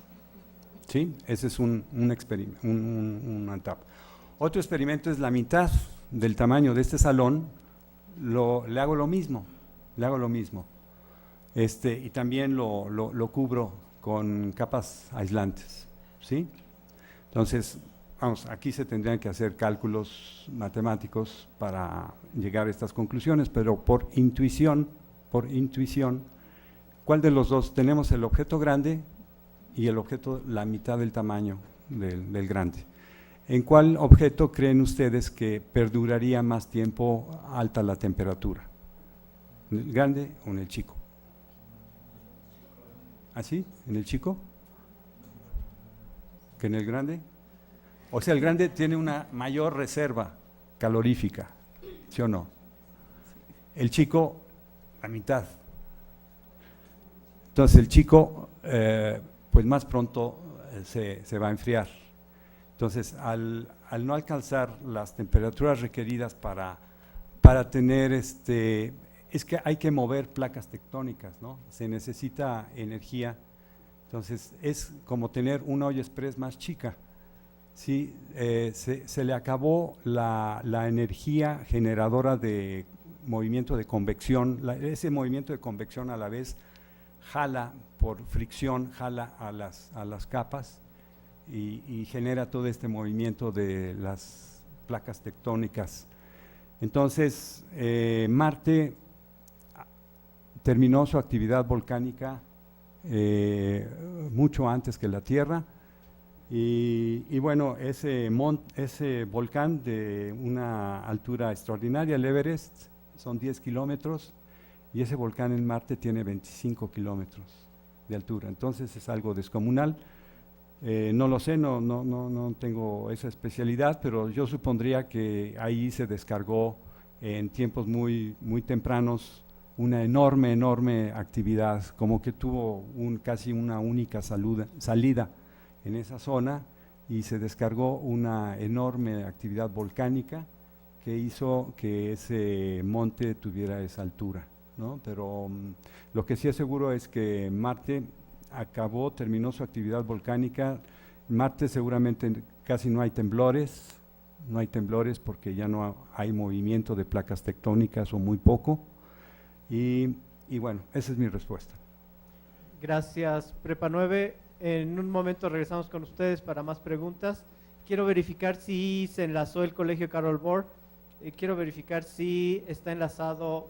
¿Sí? Ese es un experimento, una etapa. Otro experimento es la mitad del tamaño de este salón, le hago lo mismo, y también lo cubro con capas aislantes, ¿sí? Entonces, vamos, aquí se tendrían que hacer cálculos matemáticos para llegar a estas conclusiones, pero por intuición, ¿cuál de los dos? Tenemos el objeto grande y el objeto la mitad del tamaño del grande. ¿En cuál objeto creen ustedes que perduraría más tiempo alta la temperatura? ¿En el grande o en el chico? ¿Así? ¿En el chico? ¿Que en el grande? O sea, el grande tiene una mayor reserva calorífica, ¿sí o no? El chico, la mitad. Entonces el chico… pues más pronto se va a enfriar. Entonces, al no alcanzar las temperaturas requeridas para tener es que hay que mover placas tectónicas, ¿no? Se necesita energía. Entonces, es como tener una olla express más chica. ¿Sí? Se le acabó la energía generadora de movimiento de convección. Ese movimiento de convección a la vez jala por fricción, jala a las capas y genera todo este movimiento de las placas tectónicas. Entonces, Marte terminó su actividad volcánica mucho antes que la Tierra, y bueno, ese volcán de una altura extraordinaria, el Everest, son 10 kilómetros, y ese volcán en Marte tiene 25 kilómetros de altura, entonces es algo descomunal. No lo sé, no tengo esa especialidad, pero yo supondría que ahí se descargó en tiempos muy tempranos una enorme actividad, como que tuvo casi una única salida en esa zona, y se descargó una enorme actividad volcánica que hizo que ese monte tuviera esa altura, ¿no? Pero lo que sí es seguro es que Marte terminó su actividad volcánica. Marte seguramente casi no hay temblores porque ya no hay movimiento de placas tectónicas o muy poco, y bueno, esa es mi respuesta. Gracias, Prepa 9. En un momento regresamos con ustedes para más preguntas. Quiero verificar si se enlazó el Colegio Carol Bohr. Quiero verificar si está enlazado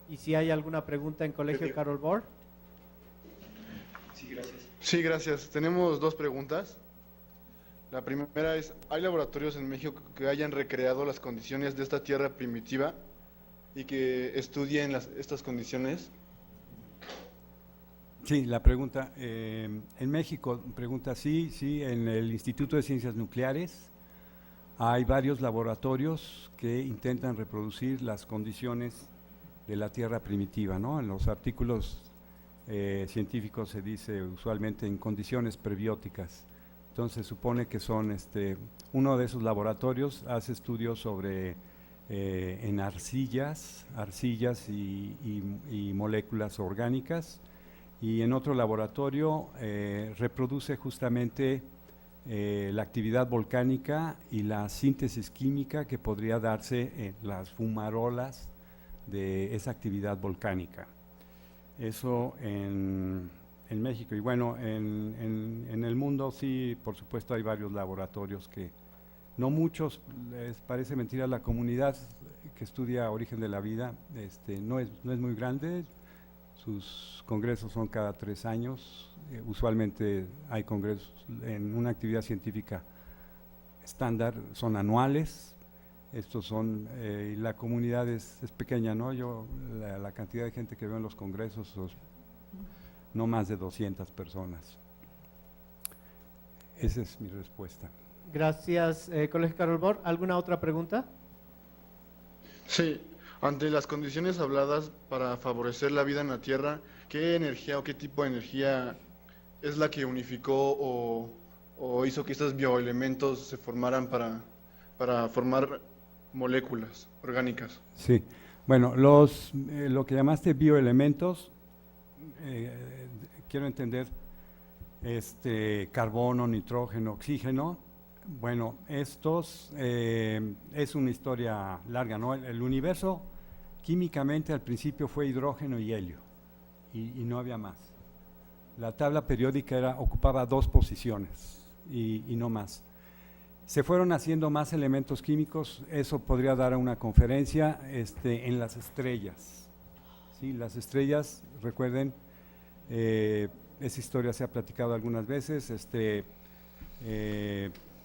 y si hay alguna pregunta en Colegio Carol Bohr. Sí, gracias. Sí, gracias. Tenemos dos preguntas. La primera es, ¿hay laboratorios en México que hayan recreado las condiciones de esta tierra primitiva y que estudien estas condiciones? Sí, la pregunta, en México, pregunta sí, en el Instituto de Ciencias Nucleares hay varios laboratorios que intentan reproducir las condiciones de la tierra primitiva, ¿no? En los artículos científicos se dice usualmente en condiciones prebióticas. Entonces supone que son, uno de esos laboratorios hace estudios sobre en arcillas y moléculas orgánicas, y en otro laboratorio reproduce justamente la actividad volcánica y la síntesis química que podría darse en las fumarolas de esa actividad volcánica. Eso en México, y bueno, en el mundo sí, por supuesto hay varios laboratorios que, no muchos, les parece mentira, la comunidad que estudia origen de la vida no es muy grande, sus congresos son cada 3 años, usualmente hay congresos en una actividad científica estándar, son anuales. Estos son, y la comunidad es pequeña, ¿no? La cantidad de gente que veo en los congresos, no más de 200 personas. Esa es mi respuesta. Gracias, Colegio Carol Bohr. ¿Alguna otra pregunta? Sí, ante las condiciones habladas para favorecer la vida en la Tierra, ¿qué energía o qué tipo de energía es la que unificó o hizo que estos bioelementos se formaran para formar moléculas orgánicas? Sí, bueno, lo que llamaste bioelementos, quiero entender, carbono, nitrógeno, oxígeno. Bueno, estos es una historia larga, ¿no? El universo químicamente al principio fue hidrógeno y helio, y no había más. La tabla periódica ocupaba 2 posiciones y no más. Se fueron haciendo más elementos químicos, eso podría dar a una conferencia en las estrellas. ¿Sí? Las estrellas, recuerden, esa historia se ha platicado algunas veces,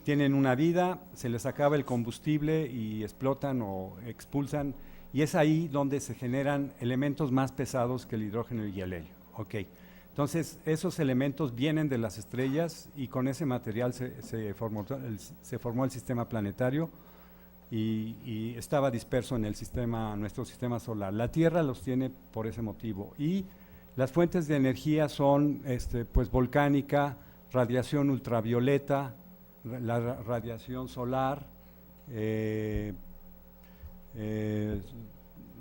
tienen una vida, se les acaba el combustible y explotan o expulsan, y es ahí donde se generan elementos más pesados que el hidrógeno y el helio. Okay. Entonces, esos elementos vienen de las estrellas y con ese material se formó el sistema planetario y estaba disperso en nuestro sistema solar. La Tierra los tiene por ese motivo, y las fuentes de energía son pues volcánica, radiación ultravioleta, la radiación solar,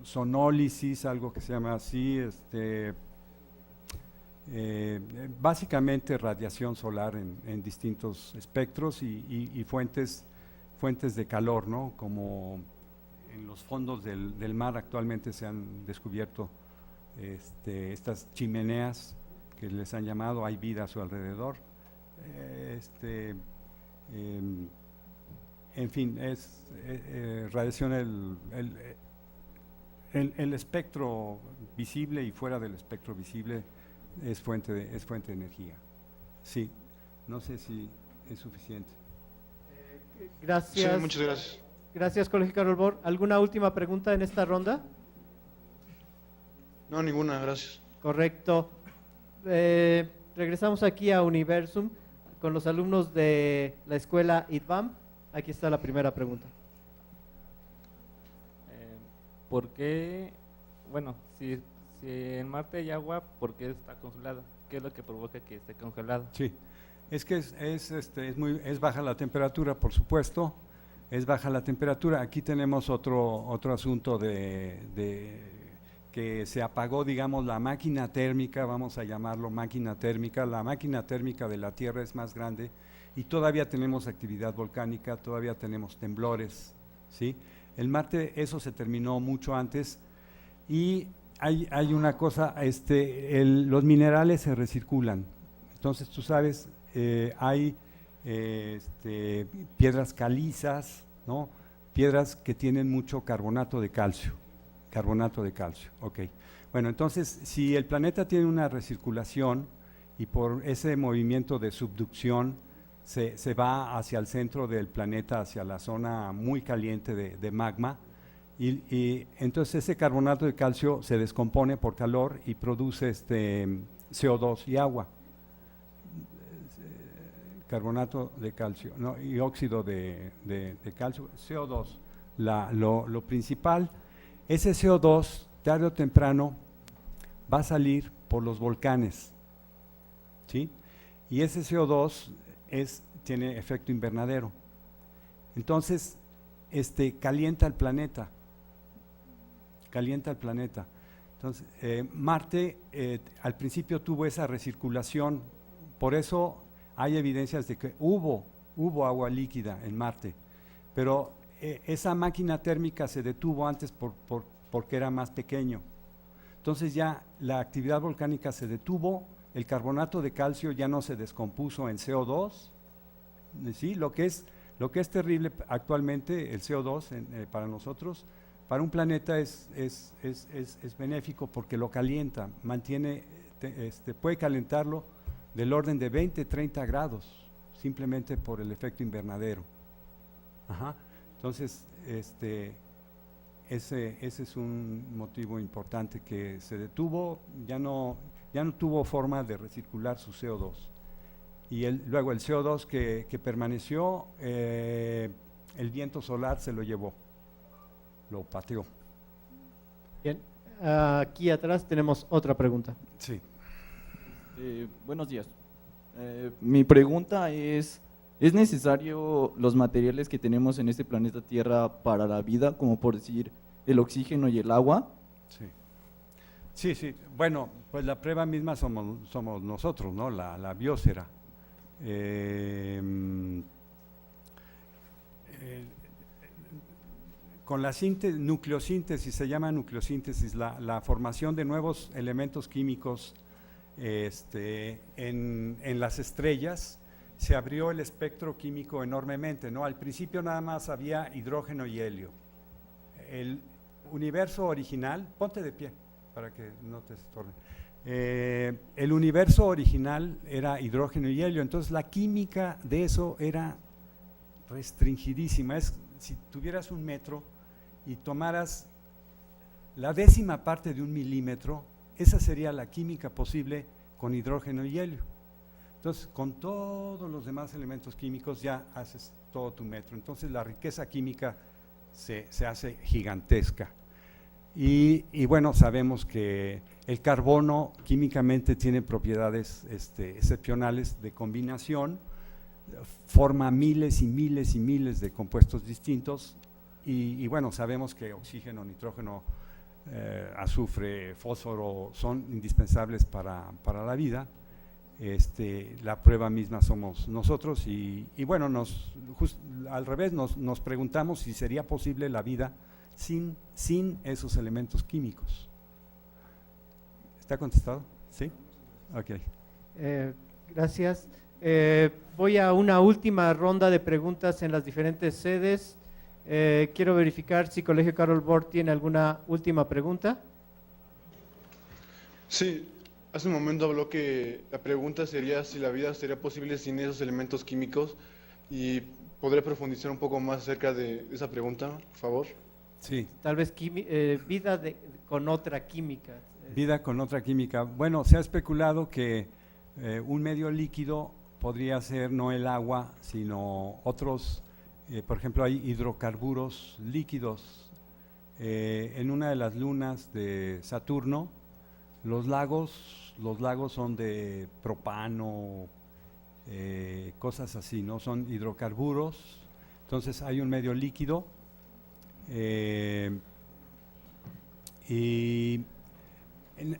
sonólisis, algo que se llama así, básicamente radiación solar en distintos espectros y fuentes de calor, ¿no? Como en los fondos del mar actualmente se han descubierto estas chimeneas que les han llamado, hay vida a su alrededor. En fin, es radiación el espectro visible y fuera del espectro visible es fuente de energía. Sí, no sé si es suficiente. Gracias. Sí, muchas gracias. Gracias, Colegio Karol Bor. ¿Alguna última pregunta en esta ronda? No, ninguna, gracias. Correcto. Regresamos aquí a Universum con los alumnos de la escuela ITBAM. Aquí está la primera pregunta. ¿Por qué, bueno, si en Marte hay agua, ¿por qué está congelada? ¿Qué es lo que provoca que esté congelado? Sí, es que es baja la temperatura, por supuesto, es baja la temperatura. Aquí tenemos otro asunto de que se apagó, digamos, la máquina térmica, vamos a llamarlo máquina térmica. La máquina térmica de la Tierra es más grande y todavía tenemos actividad volcánica, todavía tenemos temblores, ¿sí? El Marte, eso se terminó mucho antes y hay una cosa, los minerales se recirculan. Entonces, tú sabes, hay piedras calizas, ¿no? Piedras que tienen mucho carbonato de calcio. Ok. Bueno, entonces, si el planeta tiene una recirculación y por ese movimiento de subducción se va hacia el centro del planeta, hacia la zona muy caliente de magma, y entonces ese carbonato de calcio se descompone por calor y produce CO2 y agua. Carbonato de calcio, ¿no? Y óxido de calcio, CO2. Lo principal, ese CO2 tarde o temprano va a salir por los volcanes, ¿sí? Y ese CO2 tiene efecto invernadero. Entonces, calienta el planeta. Entonces, Marte al principio tuvo esa recirculación, por eso hay evidencias de que hubo agua líquida en Marte, pero esa máquina térmica se detuvo antes porque era más pequeño. Entonces ya la actividad volcánica se detuvo, el carbonato de calcio ya no se descompuso en CO2, ¿sí? Lo que es terrible actualmente, el CO2 para nosotros, para un planeta es benéfico porque lo calienta, puede calentarlo del orden de 20-30 grados, simplemente por el efecto invernadero. Ajá. Entonces, ese es un motivo importante que se detuvo, ya no tuvo forma de recircular su CO2. Y luego el CO2 que permaneció, el viento solar se lo llevó, lo pateó. Bien, aquí atrás tenemos otra pregunta. Sí. Buenos días. Mi pregunta es necesario los materiales que tenemos en este planeta Tierra para la vida, como por decir el oxígeno y el agua? Sí. Bueno, pues la prueba misma somos nosotros, ¿no? La biosfera. Con la nucleosíntesis, se llama nucleosíntesis, la formación de nuevos elementos químicos en las estrellas, se abrió el espectro químico enormemente, ¿no? Al principio nada más había hidrógeno y helio. El universo original, ponte de pie para que no te estorben. El universo original era hidrógeno y helio, entonces la química de eso era restringidísima. Si tuvieras 1 metro y tomaras la 10ª parte de 1 milímetro, esa sería la química posible con hidrógeno y helio. Entonces, con todos los demás elementos químicos ya haces todo tu metro. Entonces, la riqueza química se hace gigantesca. Y bueno, sabemos que el carbono químicamente tiene propiedades excepcionales de combinación, forma miles y miles y miles de compuestos distintos y bueno, sabemos que oxígeno, nitrógeno, azufre, fósforo son indispensables para la vida. La prueba misma somos nosotros y bueno, al revés nos preguntamos si sería posible la vida sin esos elementos químicos. ¿Está contestado? ¿Sí? Ok. Gracias. Voy a una última ronda de preguntas en las diferentes sedes. Quiero verificar si Colegio Karol Bort tiene alguna última pregunta. Sí, hace un momento habló que la pregunta sería si la vida sería posible sin esos elementos químicos, y ¿podría profundizar un poco más acerca de esa pregunta, por favor? Sí. Tal vez vida con otra química. Vida con otra química. Bueno, se ha especulado que un medio líquido podría ser no el agua, sino otros, por ejemplo, hay hidrocarburos líquidos. En una de las lunas de Saturno, los lagos son de propano, cosas así, ¿no? Son hidrocarburos. Entonces hay un medio líquido y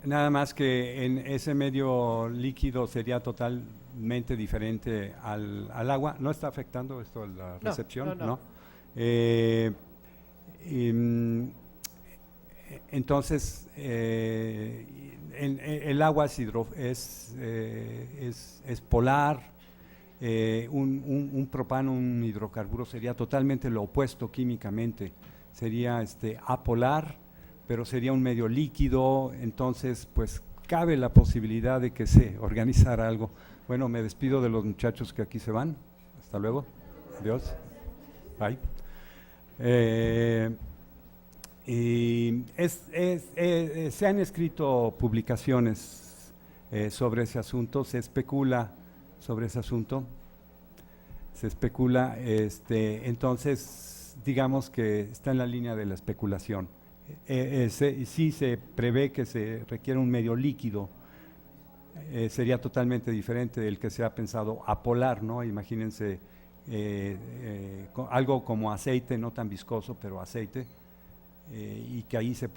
nada más que en ese medio líquido sería totalmente diferente al agua. ¿No está afectando esto la recepción? No. Entonces, el agua es polar. Un propano, un hidrocarburo, sería totalmente lo opuesto químicamente. Sería apolar, pero sería un medio líquido. Entonces, pues cabe la posibilidad de que se organizara algo. Bueno, me despido de los muchachos que aquí se van. Hasta luego. Adiós. Bye. Y se han escrito publicaciones sobre ese asunto. Se especula sobre ese asunto. Se especula, entonces digamos que está en la línea de la especulación. Sí se prevé que se requiere un medio líquido, sería totalmente diferente del que se ha pensado apolar, ¿no? Imagínense algo como aceite, no tan viscoso, pero aceite, y que ahí sea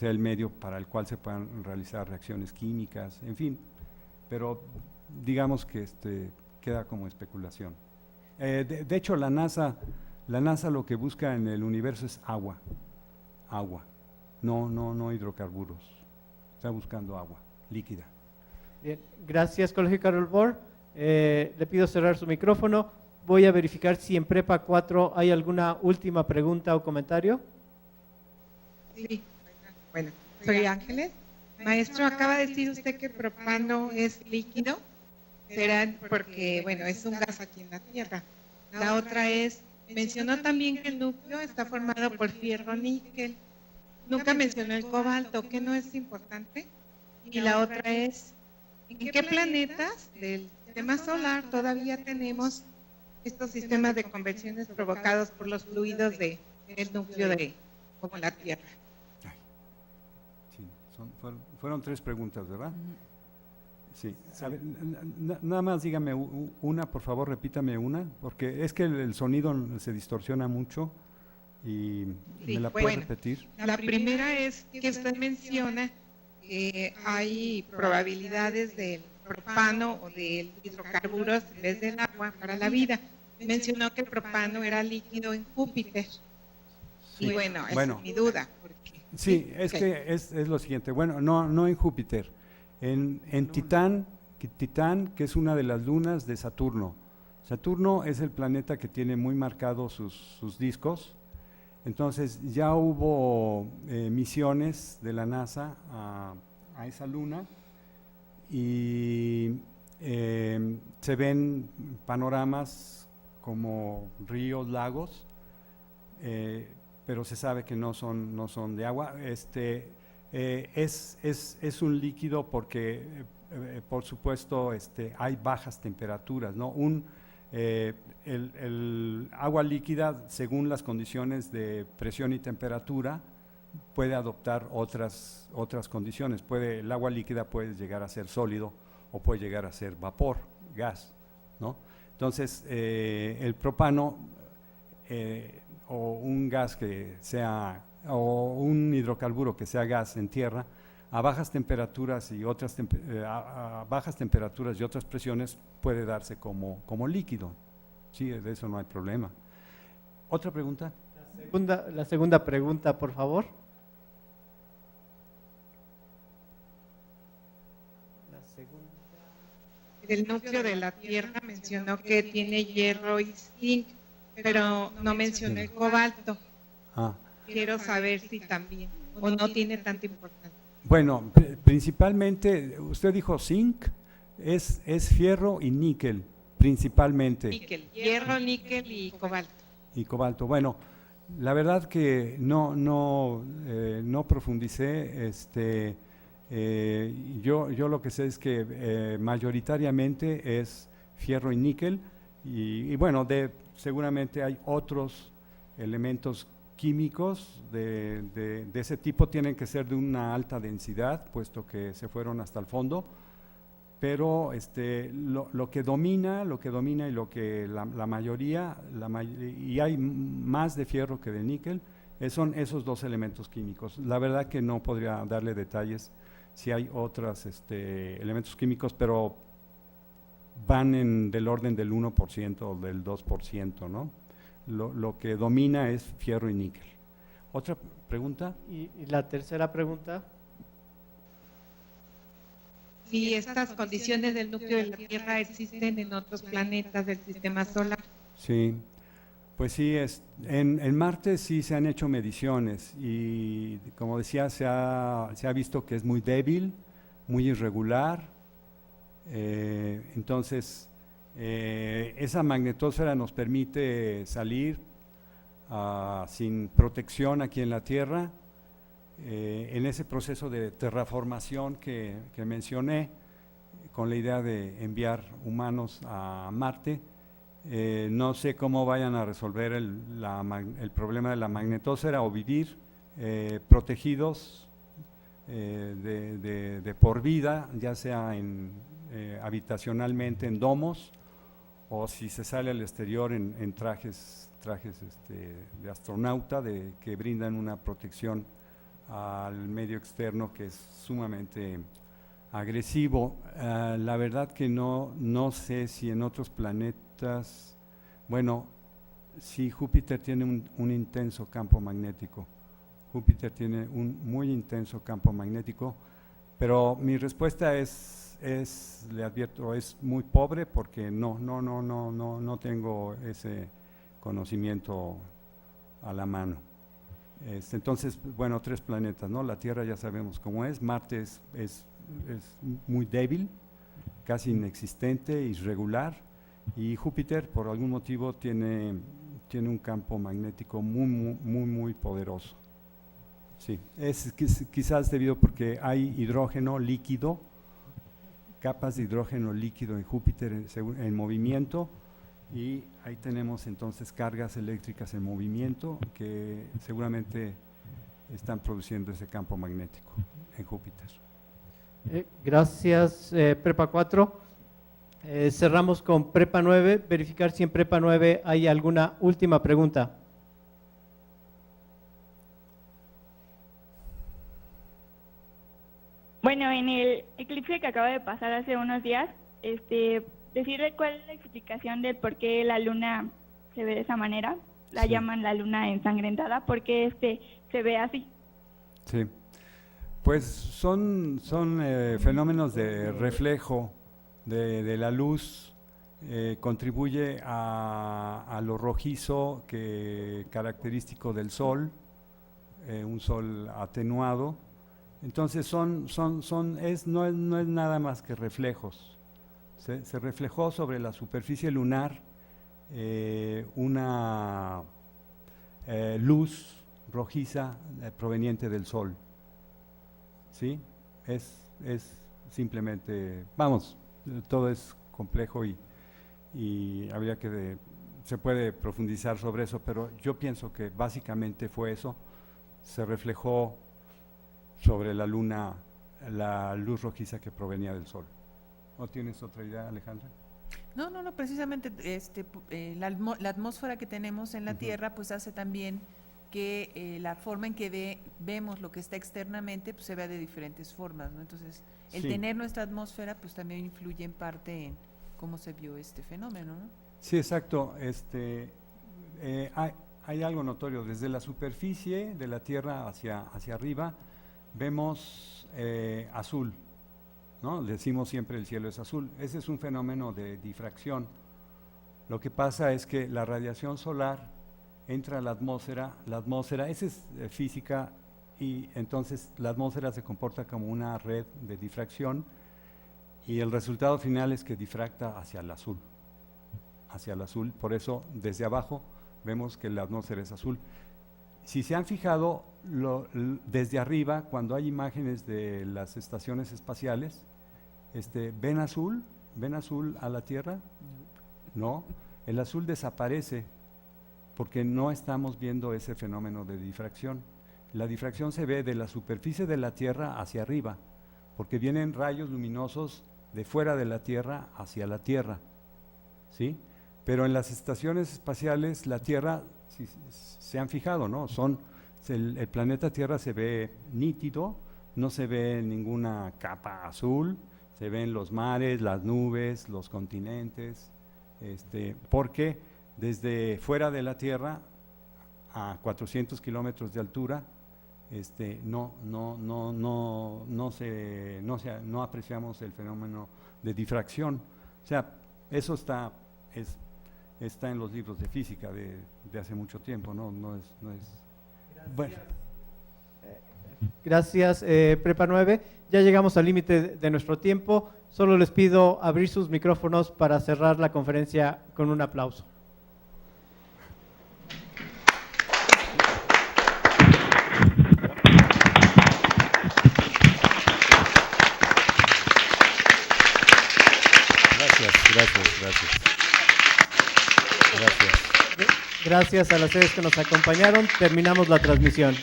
el medio para el cual se puedan realizar reacciones químicas, en fin, pero digamos que queda como especulación. De hecho, la NASA lo que busca en el universo es agua, no hidrocarburos. Está buscando agua líquida. Bien, gracias Colegio Karol Bort. Le pido cerrar su micrófono. Voy a verificar si en Prepa 4 hay alguna última pregunta o comentario. Sí, bueno, soy Ángeles. Maestro, acaba de decir usted que propano es líquido. Será porque, bueno, es un gas aquí en la Tierra. La otra es, mencionó también que el núcleo está formado por fierro-níquel. Nunca mencionó el cobalto, que no es importante. Y la otra es, ¿en qué planetas del sistema solar todavía tenemos estos sistemas de conversiones provocados por los fluidos del núcleo como la Tierra? Sí, fueron 3 preguntas, ¿verdad? Sí. A ver, nada más dígame una, por favor, repítame una, porque es que el sonido se distorsiona mucho y ¿me la puede repetir? La primera es que usted menciona que hay probabilidades del propano o del hidrocarburos en vez del agua para la vida. Mencionó que el propano era líquido en Júpiter. Sí. Y bueno, esa es mi duda. Sí, es que es lo siguiente. Bueno, no en Júpiter. En Titán, que es una de las lunas de Saturno. Saturno es el planeta que tiene muy marcados sus discos. Entonces ya hubo misiones de la NASA a esa luna y se ven panoramas como ríos, lagos, pero se sabe que no son de agua. Es un líquido porque, por supuesto, hay bajas temperaturas, ¿no? El agua líquida, según las condiciones de presión y temperatura, puede adoptar otras condiciones. El agua líquida puede llegar a ser sólido o puede llegar a ser vapor, gas, ¿no? Entonces, el propano o un gas que sea, o un hidrocarburo que sea gas en tierra, a bajas temperaturas y otras presiones puede darse como líquido. Sí, de eso no hay problema. ¿Otra pregunta? La segunda pregunta, por favor. La segunda. El núcleo de la Tierra mencionó que tiene hierro y zinc, pero no mencionó el cobalto. Ah. Quiero saber si también o no tiene tanta importancia. Bueno, principalmente, usted dijo zinc, es fierro y níquel, principalmente. Níquel, hierro, níquel y cobalto. Y cobalto. Bueno, la verdad que no profundicé. Yo lo que sé es que mayoritariamente es fierro y níquel y bueno, seguramente hay otros elementos químicos de ese tipo, tienen que ser de una alta densidad, puesto que se fueron hasta el fondo, pero lo que domina y lo que la mayoría, y hay más de fierro que de níquel, son esos dos elementos químicos. La verdad que no podría darle detalles si hay otros elementos químicos, pero van del orden del 1% o del 2%, ¿no? Lo que domina es fierro y níquel. ¿Otra pregunta? Y la tercera pregunta. Si estas condiciones del núcleo de la Tierra existen en otros planetas del sistema solar. Sí, pues sí, en Marte sí se han hecho mediciones y como decía, se ha visto que es muy débil, muy irregular, entonces esa magnetosfera nos permite salir sin protección aquí en la Tierra. En ese proceso de terraformación que mencioné, con la idea de enviar humanos a Marte, no sé cómo vayan a resolver el problema de la magnetosfera o vivir protegidos de por vida, ya sea habitacionalmente en domos o si se sale al exterior en trajes de astronauta que brindan una protección al medio externo que es sumamente agresivo. La verdad que no sé si en otros planetas, bueno, sí, Júpiter tiene un intenso campo magnético. Júpiter tiene un muy intenso campo magnético, pero mi respuesta le advierto, es muy pobre porque no tengo ese conocimiento a la mano. Entonces, bueno, 3 planetas, ¿no? La Tierra ya sabemos cómo es, Marte es muy débil, casi inexistente, irregular, y Júpiter por algún motivo tiene un campo magnético muy poderoso. Sí, es quizás debido porque hay hidrógeno líquido, capas de hidrógeno líquido en Júpiter en movimiento, y ahí tenemos entonces cargas eléctricas en movimiento que seguramente están produciendo ese campo magnético en Júpiter. Gracias, Prepa 4. Cerramos con Prepa 9, verificar si en Prepa 9 hay alguna última pregunta. Bueno, en el eclipse que acaba de pasar hace unos días, decirle cuál es la explicación de por qué la luna se ve de esa manera, la llaman la luna ensangrentada, ¿por qué se ve así? Sí, pues son fenómenos de reflejo de la luz, contribuye a lo rojizo característico del Sol, un Sol atenuado. Entonces no es nada más que reflejos. Se reflejó sobre la superficie lunar una luz rojiza proveniente del Sol. ¿Sí? Es simplemente, vamos, todo es complejo y habría se puede profundizar sobre eso, pero yo pienso que básicamente fue eso, se reflejó sobre la luna la luz rojiza que provenía del Sol. ¿O tienes otra idea, Alejandra? No, precisamente la atmósfera que tenemos en la Tierra pues hace también que la forma en que vemos lo que está externamente pues se vea de diferentes formas, ¿no? Entonces, el tener nuestra atmósfera pues también influye en parte en cómo se vio este fenómeno, ¿no? Sí, exacto. hay algo notorio. Desde la superficie de la Tierra hacia arriba vemos azul, ¿no? Decimos siempre el cielo es azul. Ese es un fenómeno de difracción. Lo que pasa es que la radiación solar entra a la atmósfera, esa es física, y entonces la atmósfera se comporta como una red de difracción, y el resultado final es que difracta hacia el azul. Por eso desde abajo vemos que la atmósfera es azul. Si se han fijado, desde arriba, cuando hay imágenes de las estaciones espaciales, ¿ven azul a la Tierra? No, el azul desaparece porque no estamos viendo ese fenómeno de difracción. La difracción se ve de la superficie de la Tierra hacia arriba, porque vienen rayos luminosos de fuera de la Tierra hacia la Tierra, ¿sí? Pero en las estaciones espaciales, la Tierra, si se han fijado, ¿no? El planeta Tierra se ve nítido, no se ve ninguna capa azul, se ven los mares, las nubes, los continentes, porque desde fuera de la Tierra, a 400 kilómetros de altura, no apreciamos el fenómeno de difracción. O sea, eso está en los libros de física de hace mucho tiempo, no es. Bueno. Gracias, Prepa 9. Ya llegamos al límite de nuestro tiempo. Solo les pido abrir sus micrófonos para cerrar la conferencia con un aplauso. Gracias a las sedes que nos acompañaron. Terminamos la transmisión.